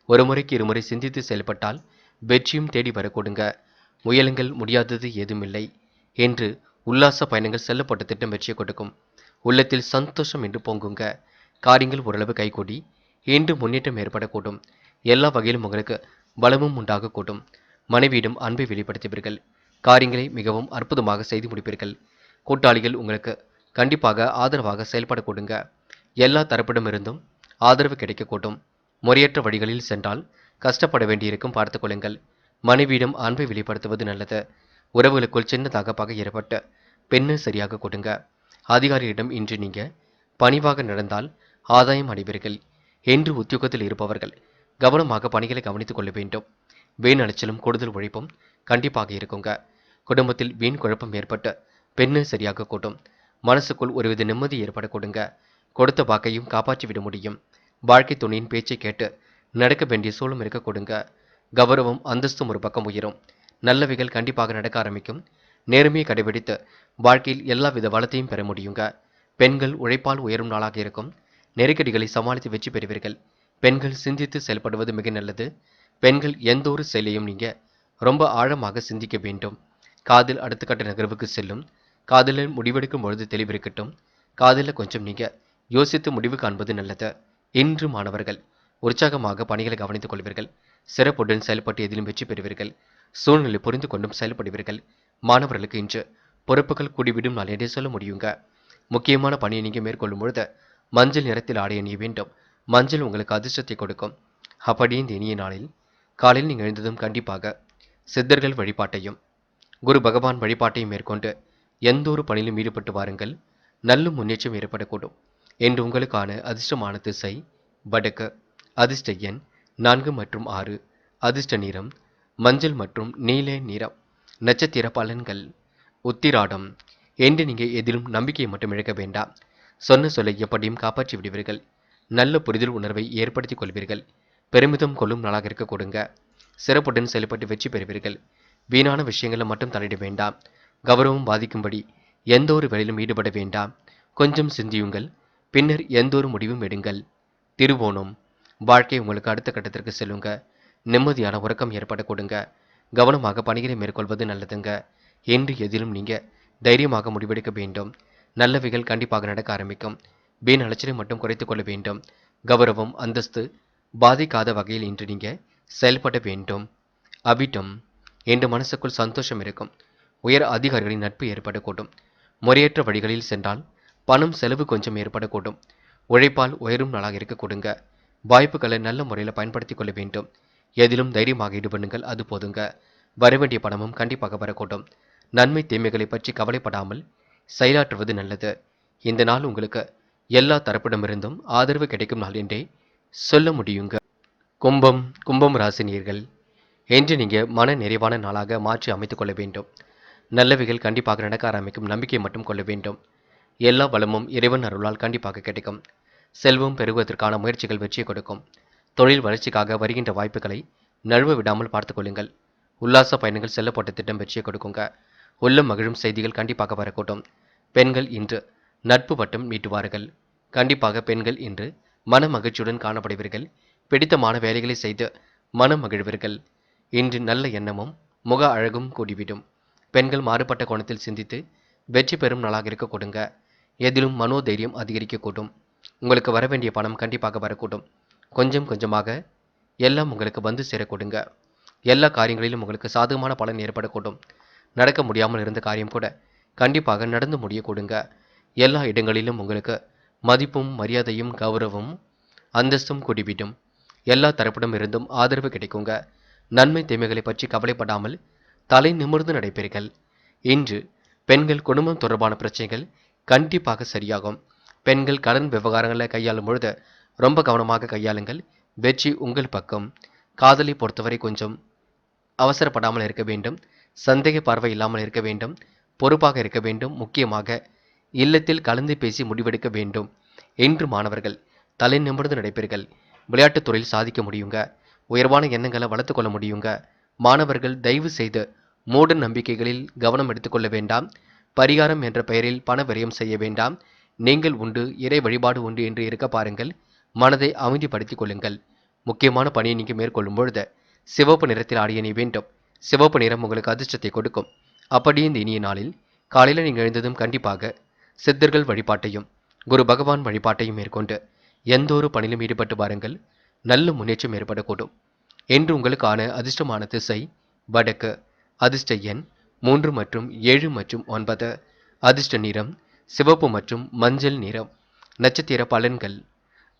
ஒரு முறைக்கு இருமுறை சிந்தித்து செயல்பட்டால் வெற்றியும் தேடி வரக்கூடுங்க. முயலுங்கள், முடியாதது ஏதுமில்லை. என்று உல்லாச பயணங்கள் செல்லப்பட்ட திட்டம் வெற்றியை கொடுக்கும். உள்ளத்தில் சந்தோஷம் என்று பொங்குங்க. காரியங்கள் ஓரளவு கைகூடி இன்று முன்னேற்றம் ஏற்படக்கூடும். எல்லா வகையிலும் உங்களுக்கு பலமும் உண்டாகக்கூடும். மனைவியிடம் அன்பை வெளிப்படுத்துவீர்கள். காரியங்களை மிகவும் அற்புதமாக செய்து முடிப்பீர்கள். கூட்டாளிகள் உங்களுக்கு கண்டிப்பாக ஆதரவாக செயல்படக்கூடுங்க. எல்லா தரப்பிடமிருந்தும் ஆதரவு கிடைக்கக்கூடும். முறையற்ற வழிகளில் சென்றால் கஷ்டப்பட வேண்டியிருக்கும். பார்த்துக் கொள்ளுங்கள். மனைவியிடம் அன்பை வெளிப்படுத்துவது நல்லது. உறவுகளுக்குள் சின்னதாக பகை ஏற்பட்டு பெண்ணை சரியாக கொடுங்க. அதிகாரியிடம் இன்று நீங்க பணிவாக நடந்தால் ஆதாயம் அடைவீர்கள். என்று உத்தியோகத்தில் இருப்பவர்கள் கவனமாக பணிகளை கவனித்துக் கொள்ள வேண்டும். வீண் அலைச்சலும் கூடுதல் உழைப்பும் கண்டிப்பாக இருக்குங்க. குடும்பத்தில் வீண் குழப்பம் ஏற்பட்டு பெண்ணை சரியாக கூட்டும். மனசுக்குள் ஒருவித நிம்மதி ஏற்பட கொடுங்க. கொடுத்த வாக்கையும் காப்பாற்றி விட முடியும். வாழ்க்கை துணையின் பேச்சை கேட்டு நடக்க வேண்டிய சூழலும் இருக்க கொடுங்க. கௌரவம் அந்தஸ்தும் ஒரு பக்கம் உயரும். நல்லவைகள் கண்டிப்பாக நடக்க ஆரம்பிக்கும். நேர்மையை கடைபிடித்து வாழ்க்கையில் எல்லா வித வளத்தையும் பெற முடியுங்க. பெண்கள் உழைப்பால் உயரும் நாளாக இருக்கும். நெருக்கடிகளை சமாளித்து வெற்றி பெறுவீர்கள். பெண்கள் சிந்தித்து செயல்படுவது மிக நல்லது. பெண்கள் எந்த ஒரு செயலையும் நீங்க ரொம்ப ஆழமாக சிந்திக்க வேண்டும். காதல் அடுத்த கட்ட நகர்வுக்கு செல்லும். காதலில் முடிவெடுக்கும் பொழுது தெளிவிருக்கட்டும். காதலில் கொஞ்சம் நீங்க யோசித்து முடிவு காண்பது நல்லது. இன்று மாணவர்கள் உற்சாகமாக பணிகளை கவனித்துக் கொள்வீர்கள். சிறப்புடன் செயல்பட்டு எதிலும் வெற்றி பெறுவீர்கள். சூழ்நிலை புரிந்து கொண்டும் செயல்படுவீர்கள். மாணவர்களுக்கு இன்று பொறுப்புகள் கூடிவிடும் நாள் என்றே சொல்ல முடியுங்க. முக்கியமான பணியை நீங்க மேற்கொள்ளும் பொழுது மஞ்சள் நிறத்தில் ஆடை அணிய வேண்டும். மஞ்சள் உங்களுக்கு அதிர்ஷ்டத்தை கொடுக்கும். அப்படியே இந்த இனிய நாளில் காலையில் நீங்கள் எழுந்ததும் கண்டிப்பாக சித்தர்கள் வழிபாட்டையும் குரு பகவான் வழிபாட்டையும் மேற்கொண்டு எந்த ஒரு பணியிலும் ஈடுபட்டு வாருங்கள். நல்ல முன்னேற்றம் ஏற்படக்கூடும். என்று உங்களுக்கான அதிர்ஷ்டமான திசை வடக்கு. அதிர்ஷ்ட எண் 4 மற்றும் 6. அதிர்ஷ்ட நிறம் மஞ்சள் மற்றும் நீல நிறம். நட்சத்திர பலன்கள். உத்திராடம். என்று நீங்கள் எதிலும் நம்பிக்கையை மட்டும் இழக்க வேண்டாம். சொன்ன சொல்லை எப்படியும் காப்பாற்றி விடுவீர்கள். நல்ல புரிதல் உணர்வை ஏற்படுத்திக் கொள்வீர்கள். பெருமிதம் கொள்ளும் நாளாக இருக்க கொடுங்க. சிறப்புடன் செயல்பட்டு வெற்றி பெறுவீர்கள். வீணான விஷயங்களை மட்டும் தலையிட வேண்டாம். கௌரவம் பாதிக்கும்படி எந்த ஒரு வேலையிலும் ஈடுபட வேண்டாம். கொஞ்சம் சிந்தியுங்கள். பின்னர் எந்த ஒரு முடிவும் எடுங்கள். திருவோணம். வாழ்க்கை உங்களுக்கு அடுத்த கட்டத்திற்கு செல்லுங்க. நிம்மதியான உறக்கம் ஏற்பட கொடுங்க. கவனமாக பணிகளை மேற்கொள்வது நல்லதுங்க. என்று எதிலும் நீங்க தைரியமாக முடிவெடுக்க வேண்டும். நல்லவைகள் கண்டிப்பாக நடக்க ஆரம்பிக்கும். வீண் அலைச்சலை மட்டும் குறைத்துக் கொள்ள வேண்டும். கௌரவம் அந்தஸ்து பாதிக்காத வகையில் இன்று நீங்க செயல்பட வேண்டும். அவிட்டம். என்ற மனசுக்குள் சந்தோஷம் இருக்கும். உயர் அதிகாரிகளின் நட்பு ஏற்படக்கூடும். முறையற்ற வழிகளில் சென்றால் பணம் செலவு கொஞ்சம் ஏற்படக்கூடும். உழைப்பால் உயரும் நாளாக இருக்க கொடுங்க. வாய்ப்புகளை நல்ல முறையில் பயன்படுத்திக் கொள்ள வேண்டும். எதிலும் தைரியமாக ஈடுபடுங்கள். அது போதுங்க. வரவேண்டிய பணமும் கண்டிப்பாக வரக்கூடும். நன்மை தீமைகளை பற்றி கவலைப்படாமல் செயலாற்றுவது நல்லது. இந்த நாள் உங்களுக்கு எல்லா தரப்பிடமிருந்தும் ஆதரவு கிடைக்கும் நாள் என்றே சொல்ல முடியுங்க. கும்பம் ராசினியர்கள். என்று நீங்க மன நிறைவான நாளாக மாற்றி அமைத்துக் கொள்ள வேண்டும். நல்லவைகள் கண்டிப்பாக நடக்க ஆரம்பிக்கும். நம்பிக்கை மட்டும் கொள்ள வேண்டும். எல்லா வளமும் இறைவன் அருளால் கண்டிப்பாக கிடைக்கும். செல்வம் பெருகுவதற்கான முயற்சிகள் வெற்றியை கொடுக்கும். தொழில் வளர்ச்சிக்காக வருகின்ற வாய்ப்புகளை நழுவ விடாமல் பார்த்துக் கொள்ளுங்கள். உல்லாச பயணங்கள் செல்லப்பட்ட திட்டம் வெற்றியை கொடுக்குங்க. உள்ளம் மகிழும் செய்திகள் கண்டிப்பாக வரக்கூடும். பெண்கள் இன்று நட்பு வட்டம் நீட்டுவார்கள். கண்டிப்பாக பெண்கள் இன்று மன மகிழ்ச்சியுடன் காணப்படுவீர்கள். பிடித்தமான வேலைகளை செய்து மனம் மகிழ்வீர்கள். இன்று நல்ல எண்ணமும் முக அழகும் கூடிவிடும். பெண்கள் மாறுபட்ட கோணத்தில் சிந்தித்து வெற்றி பெறும் நாளாக இருக்க கொடுங்க. எதிலும் மனோதைரியம் அதிகரிக்கக்கூடும். உங்களுக்கு வரவேண்டிய பணம் கண்டிப்பாக வரக்கூடும். கொஞ்சம் கொஞ்சமாக எல்லாம் உங்களுக்கு வந்து சேர கொடுங்க. எல்லா காரியங்களிலும் உங்களுக்கு சாதகமான பலன் ஏற்படக்கூடும். நடக்க முடியாமல் இருந்த காரியம் கூட கண்டிப்பாக நடந்து முடிய கொடுங்க. எல்லா இடங்களிலும் உங்களுக்கு மதிப்பும் மரியாதையும் கௌரவமும் அந்தஸ்தும் கூடிவிடும். எல்லா தரப்பிடம் இருந்தும் ஆதரவு கிடைக்குங்க. நன்மை தீமைகளை பற்றி கவலைப்படாமல் தலை நிமிர்ந்து நடைபெறுங்கள். இன்று பெண்கள் குடும்பம் தொடர்பான பிரச்சனைகள் கண்டிப்பாக சரியாகும். பெண்கள் கடன் விவகாரங்களை கையாளும் பொழுது ரொம்ப கவனமாக கையாளுங்கள். வெற்றி உங்கள் பக்கம். காதலை பொறுத்தவரை கொஞ்சம் அவசரப்படாமல் இருக்க வேண்டும். சந்தேக பார்வை இல்லாமல் இருக்க வேண்டும். பொறுப்பாக இருக்க வேண்டும். முக்கியமாக இல்லத்தில் கலந்து பேசி முடிவெடுக்க வேண்டும். இன்று மாணவர்கள் தலை நிமிர்ந்து நடைபெறுங்கள். விளையாட்டுத் துறையில் சாதிக்க முடியுங்க. உயர்வான எண்ணங்களை வளர்த்து கொள்ள முடியுங்க. மாணவர்கள் தயவு செய்து மூட நம்பிக்கைகளில் கவனம் எடுத்துக்கொள்ள வேண்டாம். பரிகாரம் என்ற பெயரில் பண விரயம் செய்ய வேண்டாம். நீங்கள் உண்டு, இறை வழிபாடு உண்டு என்று இருக்க பாருங்கள். மனதை அமைதிப்படுத்திக் கொள்ளுங்கள். முக்கியமான பணியை நீங்கள் மேற்கொள்ளும் பொழுது சிவப்பு நிறத்தில் ஆடை அணிய வேண்டும். சிவப்பு நிறம் உங்களுக்கு அதிர்ஷ்டத்தை கொடுக்கும். அப்படியே இந்த இனிய நாளில் காலையில் நீங்கள் எழுந்ததும் கண்டிப்பாக சித்தர்கள் வழிபாட்டையும் குரு பகவான் வழிபாட்டையும் மேற்கொண்டு எந்த ஒரு பணியிலும் ஈடுபட்டு வாருங்கள். நல்ல முன்னேற்றம் ஏற்படக்கூடும். என்று உங்களுக்கான அதிர்ஷ்டமான திசை வடக்கு. அதிர்ஷ்ட எண் 3 மற்றும் 7 மற்றும் 9. அதிர்ஷ்ட நிறம் சிவப்பு மற்றும் மஞ்சள் நிறம். நட்சத்திர பலன்கள்.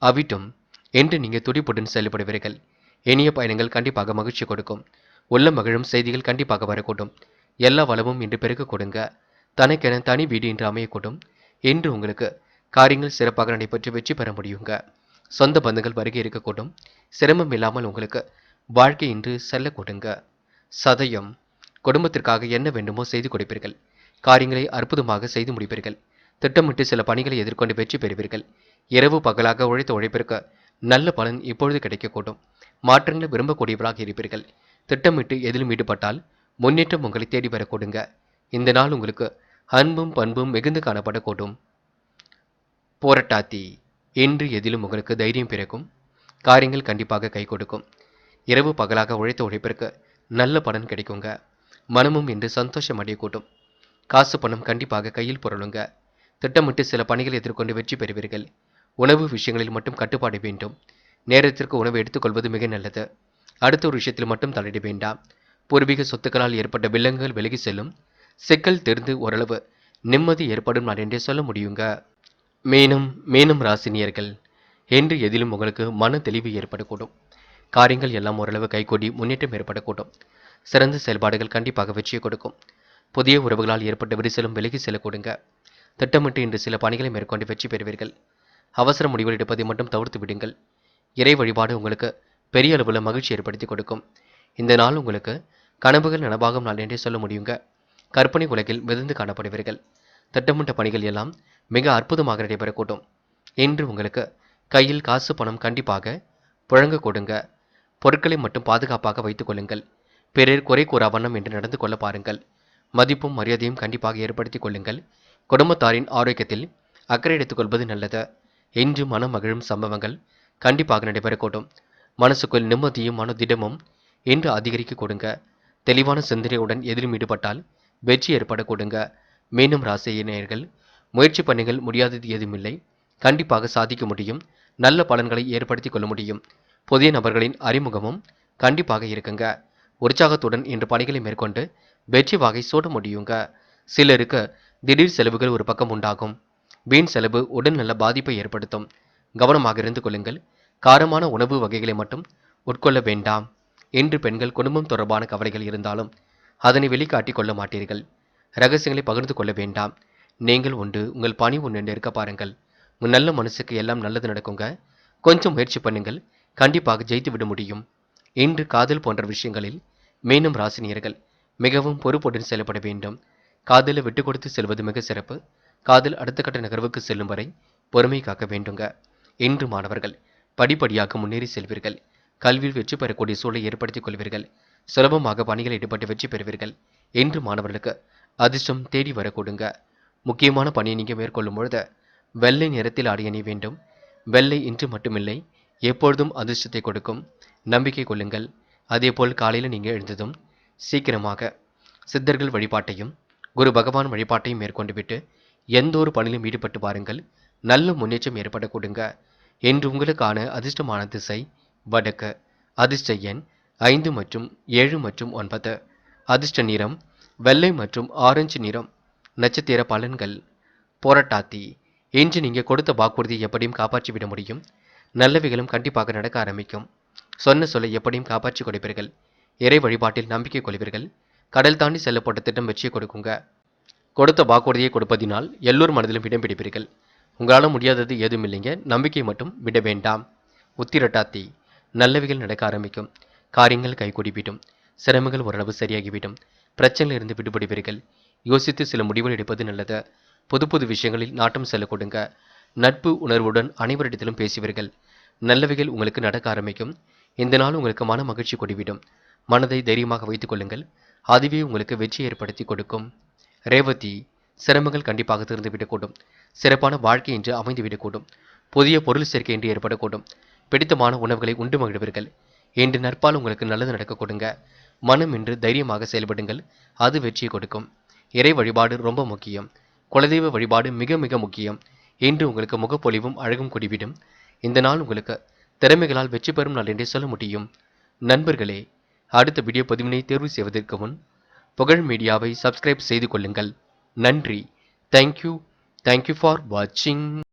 அவிட்டம். என்று நீங்கள் துடிப்புடன் செயல்படுவீர்கள். இனிய பயணங்கள் கண்டிப்பாக மகிழ்ச்சி கொடுக்கும். உள்ள மகிழும் செய்திகள் கண்டிப்பாக வரக்கூடும். எல்லா வளமும் இன்று பெருக்க கொடுங்க. தனக்கென தனி வீடு இன்று அமையக்கூடும். இன்று உங்களுக்கு காரியங்கள் சிறப்பாக நடைபெற்று வெற்றி பெற முடியுங்க. சொந்த பந்துகள் வருகை இருக்கக்கூடும். சிரமம் இல்லாமல் உங்களுக்கு வாழ்க்கை இன்று செல்ல கொடுங்க. சதயம், குடும்பத்திற்காக என்ன வேண்டுமோ செய்து கொடுப்பீர்கள். காரியங்களை அற்புதமாக செய்து முடிப்பீர்கள். திட்டமிட்டு சில பணிகளை எதிர்கொண்டு வெற்றி பெறுவீர்கள். இரவு பகலாக உழைத்த உழைப்பிற்கு நல்ல பலன் இப்பொழுது கிடைக்கக்கூடும். மாற்றங்களை விரும்பக்கூடியவர்களாக இருப்பீர்கள். திட்டமிட்டு எதிலும் ஈடுபட்டால் முன்னேற்றம் உங்களை தேடி வரக்கூடுங்க. இந்த நாள் உங்களுக்கு அன்பும் பண்பும் மிகுந்து காணப்படக்கூடும். போராட்டாத்தி, இன்று எதிலும் உங்களுக்கு தைரியம் பிறக்கும். காரியங்கள் கண்டிப்பாக கை கொடுக்கும். இரவு பகலாக உழைத்த உழைப்பிற்கு நல்ல பலன் கிடைக்குங்க. மனமும் இன்று சந்தோஷம் அடையக்கூடும். காசு பணம் கண்டிப்பாக கையில் புரளுங்க. திட்டமிட்டு சில பணிகளை எதிர்கொண்டு வெற்றி பெறுவீர்கள். உணவு விஷயங்களில் மட்டும் கட்டுப்பாடு வேண்டும். நேரத்திற்கு உணவு எடுத்துக்கொள்வது மிக நல்லது. அடுத்த ஒரு விஷயத்தில் மட்டும் தலையிட வேண்டாம். பூர்வீக சொத்துக்களால் ஏற்பட்ட வில்லங்கள் விலகி செல்லும். சிக்கல் தெரிந்து ஓரளவு நிம்மதி ஏற்படும் நான் என்றே சொல்ல முடியுங்க. மீனம் ராசினியர்கள், என்று எதிலும் உங்களுக்கு மன தெளிவு ஏற்படக்கூடும். காரியங்கள் எல்லாம் ஓரளவு கைகூடி முன்னேற்றம் ஏற்படக்கூடும். சிறந்த செயல்பாடுகள் கண்டிப்பாக வெற்றியை கொடுக்கும். புதிய உறவுகளால் ஏற்பட்ட விரிசலும் விலகி செல்லக்கூடுங்க. திட்டமிட்டு இன்று சில பணிகளை மேற்கொண்டு வெற்றி பெறுவீர்கள். அவசர முடிவுகள் எடுப்பதை மட்டும் தவிர்த்து விடுங்கள். இறை வழிபாடு உங்களுக்கு பெரிய அளவில் மகிழ்ச்சி ஏற்படுத்தி கொடுக்கும். இந்த நாள் உங்களுக்கு கனவுகள் நனவாகும் நாள் என்றே சொல்ல முடியுங்க. கற்பனை உலகில் மிதந்து காணப்படுவீர்கள். திட்டமிட்ட பணிகள் எல்லாம் மிக அற்புதமாக நடைபெறக்கூடும். இன்று உங்களுக்கு கையில் காசு பணம் கண்டிப்பாக புழங்க கொடுங்க. பொருட்களை மட்டும் பாதுகாப்பாக வைத்துக் கொள்ளுங்கள். பிறர் குறை கூறா வண்ணம் என்று நடந்து கொள்ள பாருங்கள். மதிப்பும் மரியாதையும் கண்டிப்பாக ஏற்படுத்திக் கொள்ளுங்கள். குடும்பத்தாரின் ஆரோக்கியத்தில் அக்கறை எடுத்துக் கொள்வது நல்லது. இன்று மனம் மகிழும் சம்பவங்கள் கண்டிப்பாக நடைபெறக்கூடும். மனசுக்குள் நிம்மதியும் மனதிடமும் இன்று அதிகரிக்க கொடுங்க. தெளிவான சிந்தனையுடன் எதிலும் ஈடுபட்டால் வெற்றி ஏற்பட கொடுங்க. மீனம் ராசியினர்கள், முயற்சி பண்ணுங்கள், முடியாதது எதுவுமில்லை. கண்டிப்பாக சாதிக்க முடியும். நல்ல பலன்களை ஏற்படுத்தி கொள்ள முடியும். புதிய நபர்களின் அறிமுகமும் கண்டிப்பாக இருக்குங்க. உற்சாகத்துடன் இன்று பணிகளை மேற்கொண்டு வெற்றி வாகை சூட முடியுங்க. சிலருக்கு திடீர் செலவுகள் ஒரு பக்கம் உண்டாகும். வீண் செலவு உடல் நல பாதிப்பை ஏற்படுத்தும். கவனமாக இருந்து கொள்ளுங்கள். காரமான உணவு வகைகளை மட்டும் உட்கொள்ள வேண்டாம். இன்று பெண்கள் குடும்பம் தொடர்பான கவலைகள் இருந்தாலும் அதனை வெளிக்காட்டிக் கொள்ள மாட்டீர்கள். ரகசியங்களை பகிர்ந்து கொள்ள வேண்டாம். நீங்கள் உண்டு, உங்கள் பணி ஒன்று இருக்க பாருங்கள். உங்கள் நல்ல மனசுக்கு எல்லாம் நல்லது நடக்குங்க. கொஞ்சம் முயற்சி பண்ணுங்கள், கண்டிப்பாக ஜெயித்து விட முடியும். இன்று காதல் போன்ற விஷயங்களில் மீனம் ராசினியர்கள் மிகவும் பொறுப்புடன் செயல்பட வேண்டும். காதலை விட்டு கொடுத்து செல்வது மிக சிறப்பு. காதல் அடுத்த கட்ட நகர்வுக்கு செல்லும் வரை பொறுமை காக்க வேண்டுங்க. இன்று மாணவர்கள் படிப்படியாக முன்னேறி செல்வீர்கள். கல்வியில் வெற்றி பெறக்கூடிய சூழலை ஏற்படுத்திக் கொள்வீர்கள். சுலபமாக பணிகளில் ஈடுபட்டு வெற்றி பெறுவீர்கள். இன்று மாணவர்களுக்கு அதிர்ஷ்டம் தேடி வரக்கூடுங்க. முக்கியமான பணியை நீங்கள் மேற்கொள்ளும் பொழுது வெள்ளை நிறத்தில் ஆடை அணிய வேண்டும். வெள்ளை இன்று மட்டுமில்லை, எப்பொழுதும் அதிர்ஷ்டத்தை கொடுக்கும். நம்பிக்கை கொள்ளுங்கள். அதேபோல் காலையில் நீங்கள் எழுந்ததும் சீக்கிரமாக சித்தர்கள் வழிபாட்டையும் குரு பகவான் வழிபாட்டையும் மேற்கொண்டு விட்டு எந்த ஒரு பணியிலும் ஈடுபட்டு பாருங்கள். நல்ல முன்னேற்றம் ஏற்பட கொடுங்க. இன்று உங்களுக்கான அதிர்ஷ்டமான திசை வடக்கு. அதிர்ஷ்ட எண் 5 மற்றும் 7 மற்றும் 9. அதிர்ஷ்ட நிறம் வெள்ளை மற்றும் ஆரஞ்சு நிறம். நட்சத்திர பலன்கள். போராட்டாத்தி, இன்று நீங்கள் கொடுத்த வாக்குறுதியை எப்படியும் காப்பாற்றி விட முடியும். நல்லவைகளும் கண்டிப்பாக நடக்க ஆரம்பிக்கும். சொன்ன சொல்லை எப்படியும் காப்பாற்றி கொடுப்பீர்கள். இறை வழிபாட்டில் நம்பிக்கை கொள்வீர்கள். கடல் தாண்டி செல்லப்பட்ட திட்டம் வெற்றியை கொடுக்குங்க. கொடுத்த வாக்குறுதியை கொடுப்பதினால் எல்லோர் மனதிலும் இடம் பிடிப்பீர்கள். உங்களால் முடியாதது ஏதும் இல்லைங்க. நம்பிக்கை மட்டும் விட வேண்டாம். உத்திரட்டாத்தி, நல்லவைகள் நடக்க ஆரம்பிக்கும். காரியங்கள் கைகூடிவிடும். சிரமங்கள் ஓரளவு சரியாகிவிடும். பிரச்சனையிலிருந்து விடுபடுவீர்கள். யோசித்து சில முடிவுகள் எடுப்பது நல்லது. புது புது விஷயங்களில் நாட்டம் செல்ல கொடுங்க. நட்பு உணர்வுடன் அனைவரிடத்திலும் பேசுவீர்கள். நல்லவைகள் உங்களுக்கு நடக்க ஆரம்பிக்கும். இந்த நாள் உங்களுக்கு மன மகிழ்ச்சி கொடிவிடும். மனதை தைரியமாக வைத்துக் கொள்ளுங்கள். அதுவே உங்களுக்கு வெற்றி ஏற்படுத்தி கொடுக்கும். ரேவதி, சிரமங்கள் கண்டிப்பாக தீர்ந்துவிடக்கூடும். சிறப்பான வாழ்க்கை என்று அமைந்துவிடக்கூடும். புதிய பொருள் சேர்க்கை என்று ஏற்படக்கூடும். பிடித்தமான உணவுகளை உண்டு மகிழ்வீர்கள். இன்று நற்பால் உங்களுக்கு நல்லது நடக்க கொடுங்க. மனம் என்று தைரியமாக செயல்படுங்கள். அது வெற்றியை கொடுக்கும். இறை வழிபாடு ரொம்ப முக்கியம். குலதெய்வ வழிபாடு மிக மிக முக்கியம். இன்று உங்களுக்கு முகப்பொலிவும் அழகும் கூடிவிடும். இந்த நாள் உங்களுக்கு திறமைகளால் வெற்றி பெறும் நாள் என்றே சொல்ல முடியும். நண்பர்களே, அடுத்த வீடியோ பதிவினை தேர்வு செய்வதற்கு முன் புகழ் மீடியாவை சப்ஸ்கிரைப் செய்து கொள்ளுங்கள். நன்றி. தேங்க்யூ ஃபார் வாட்சிங்.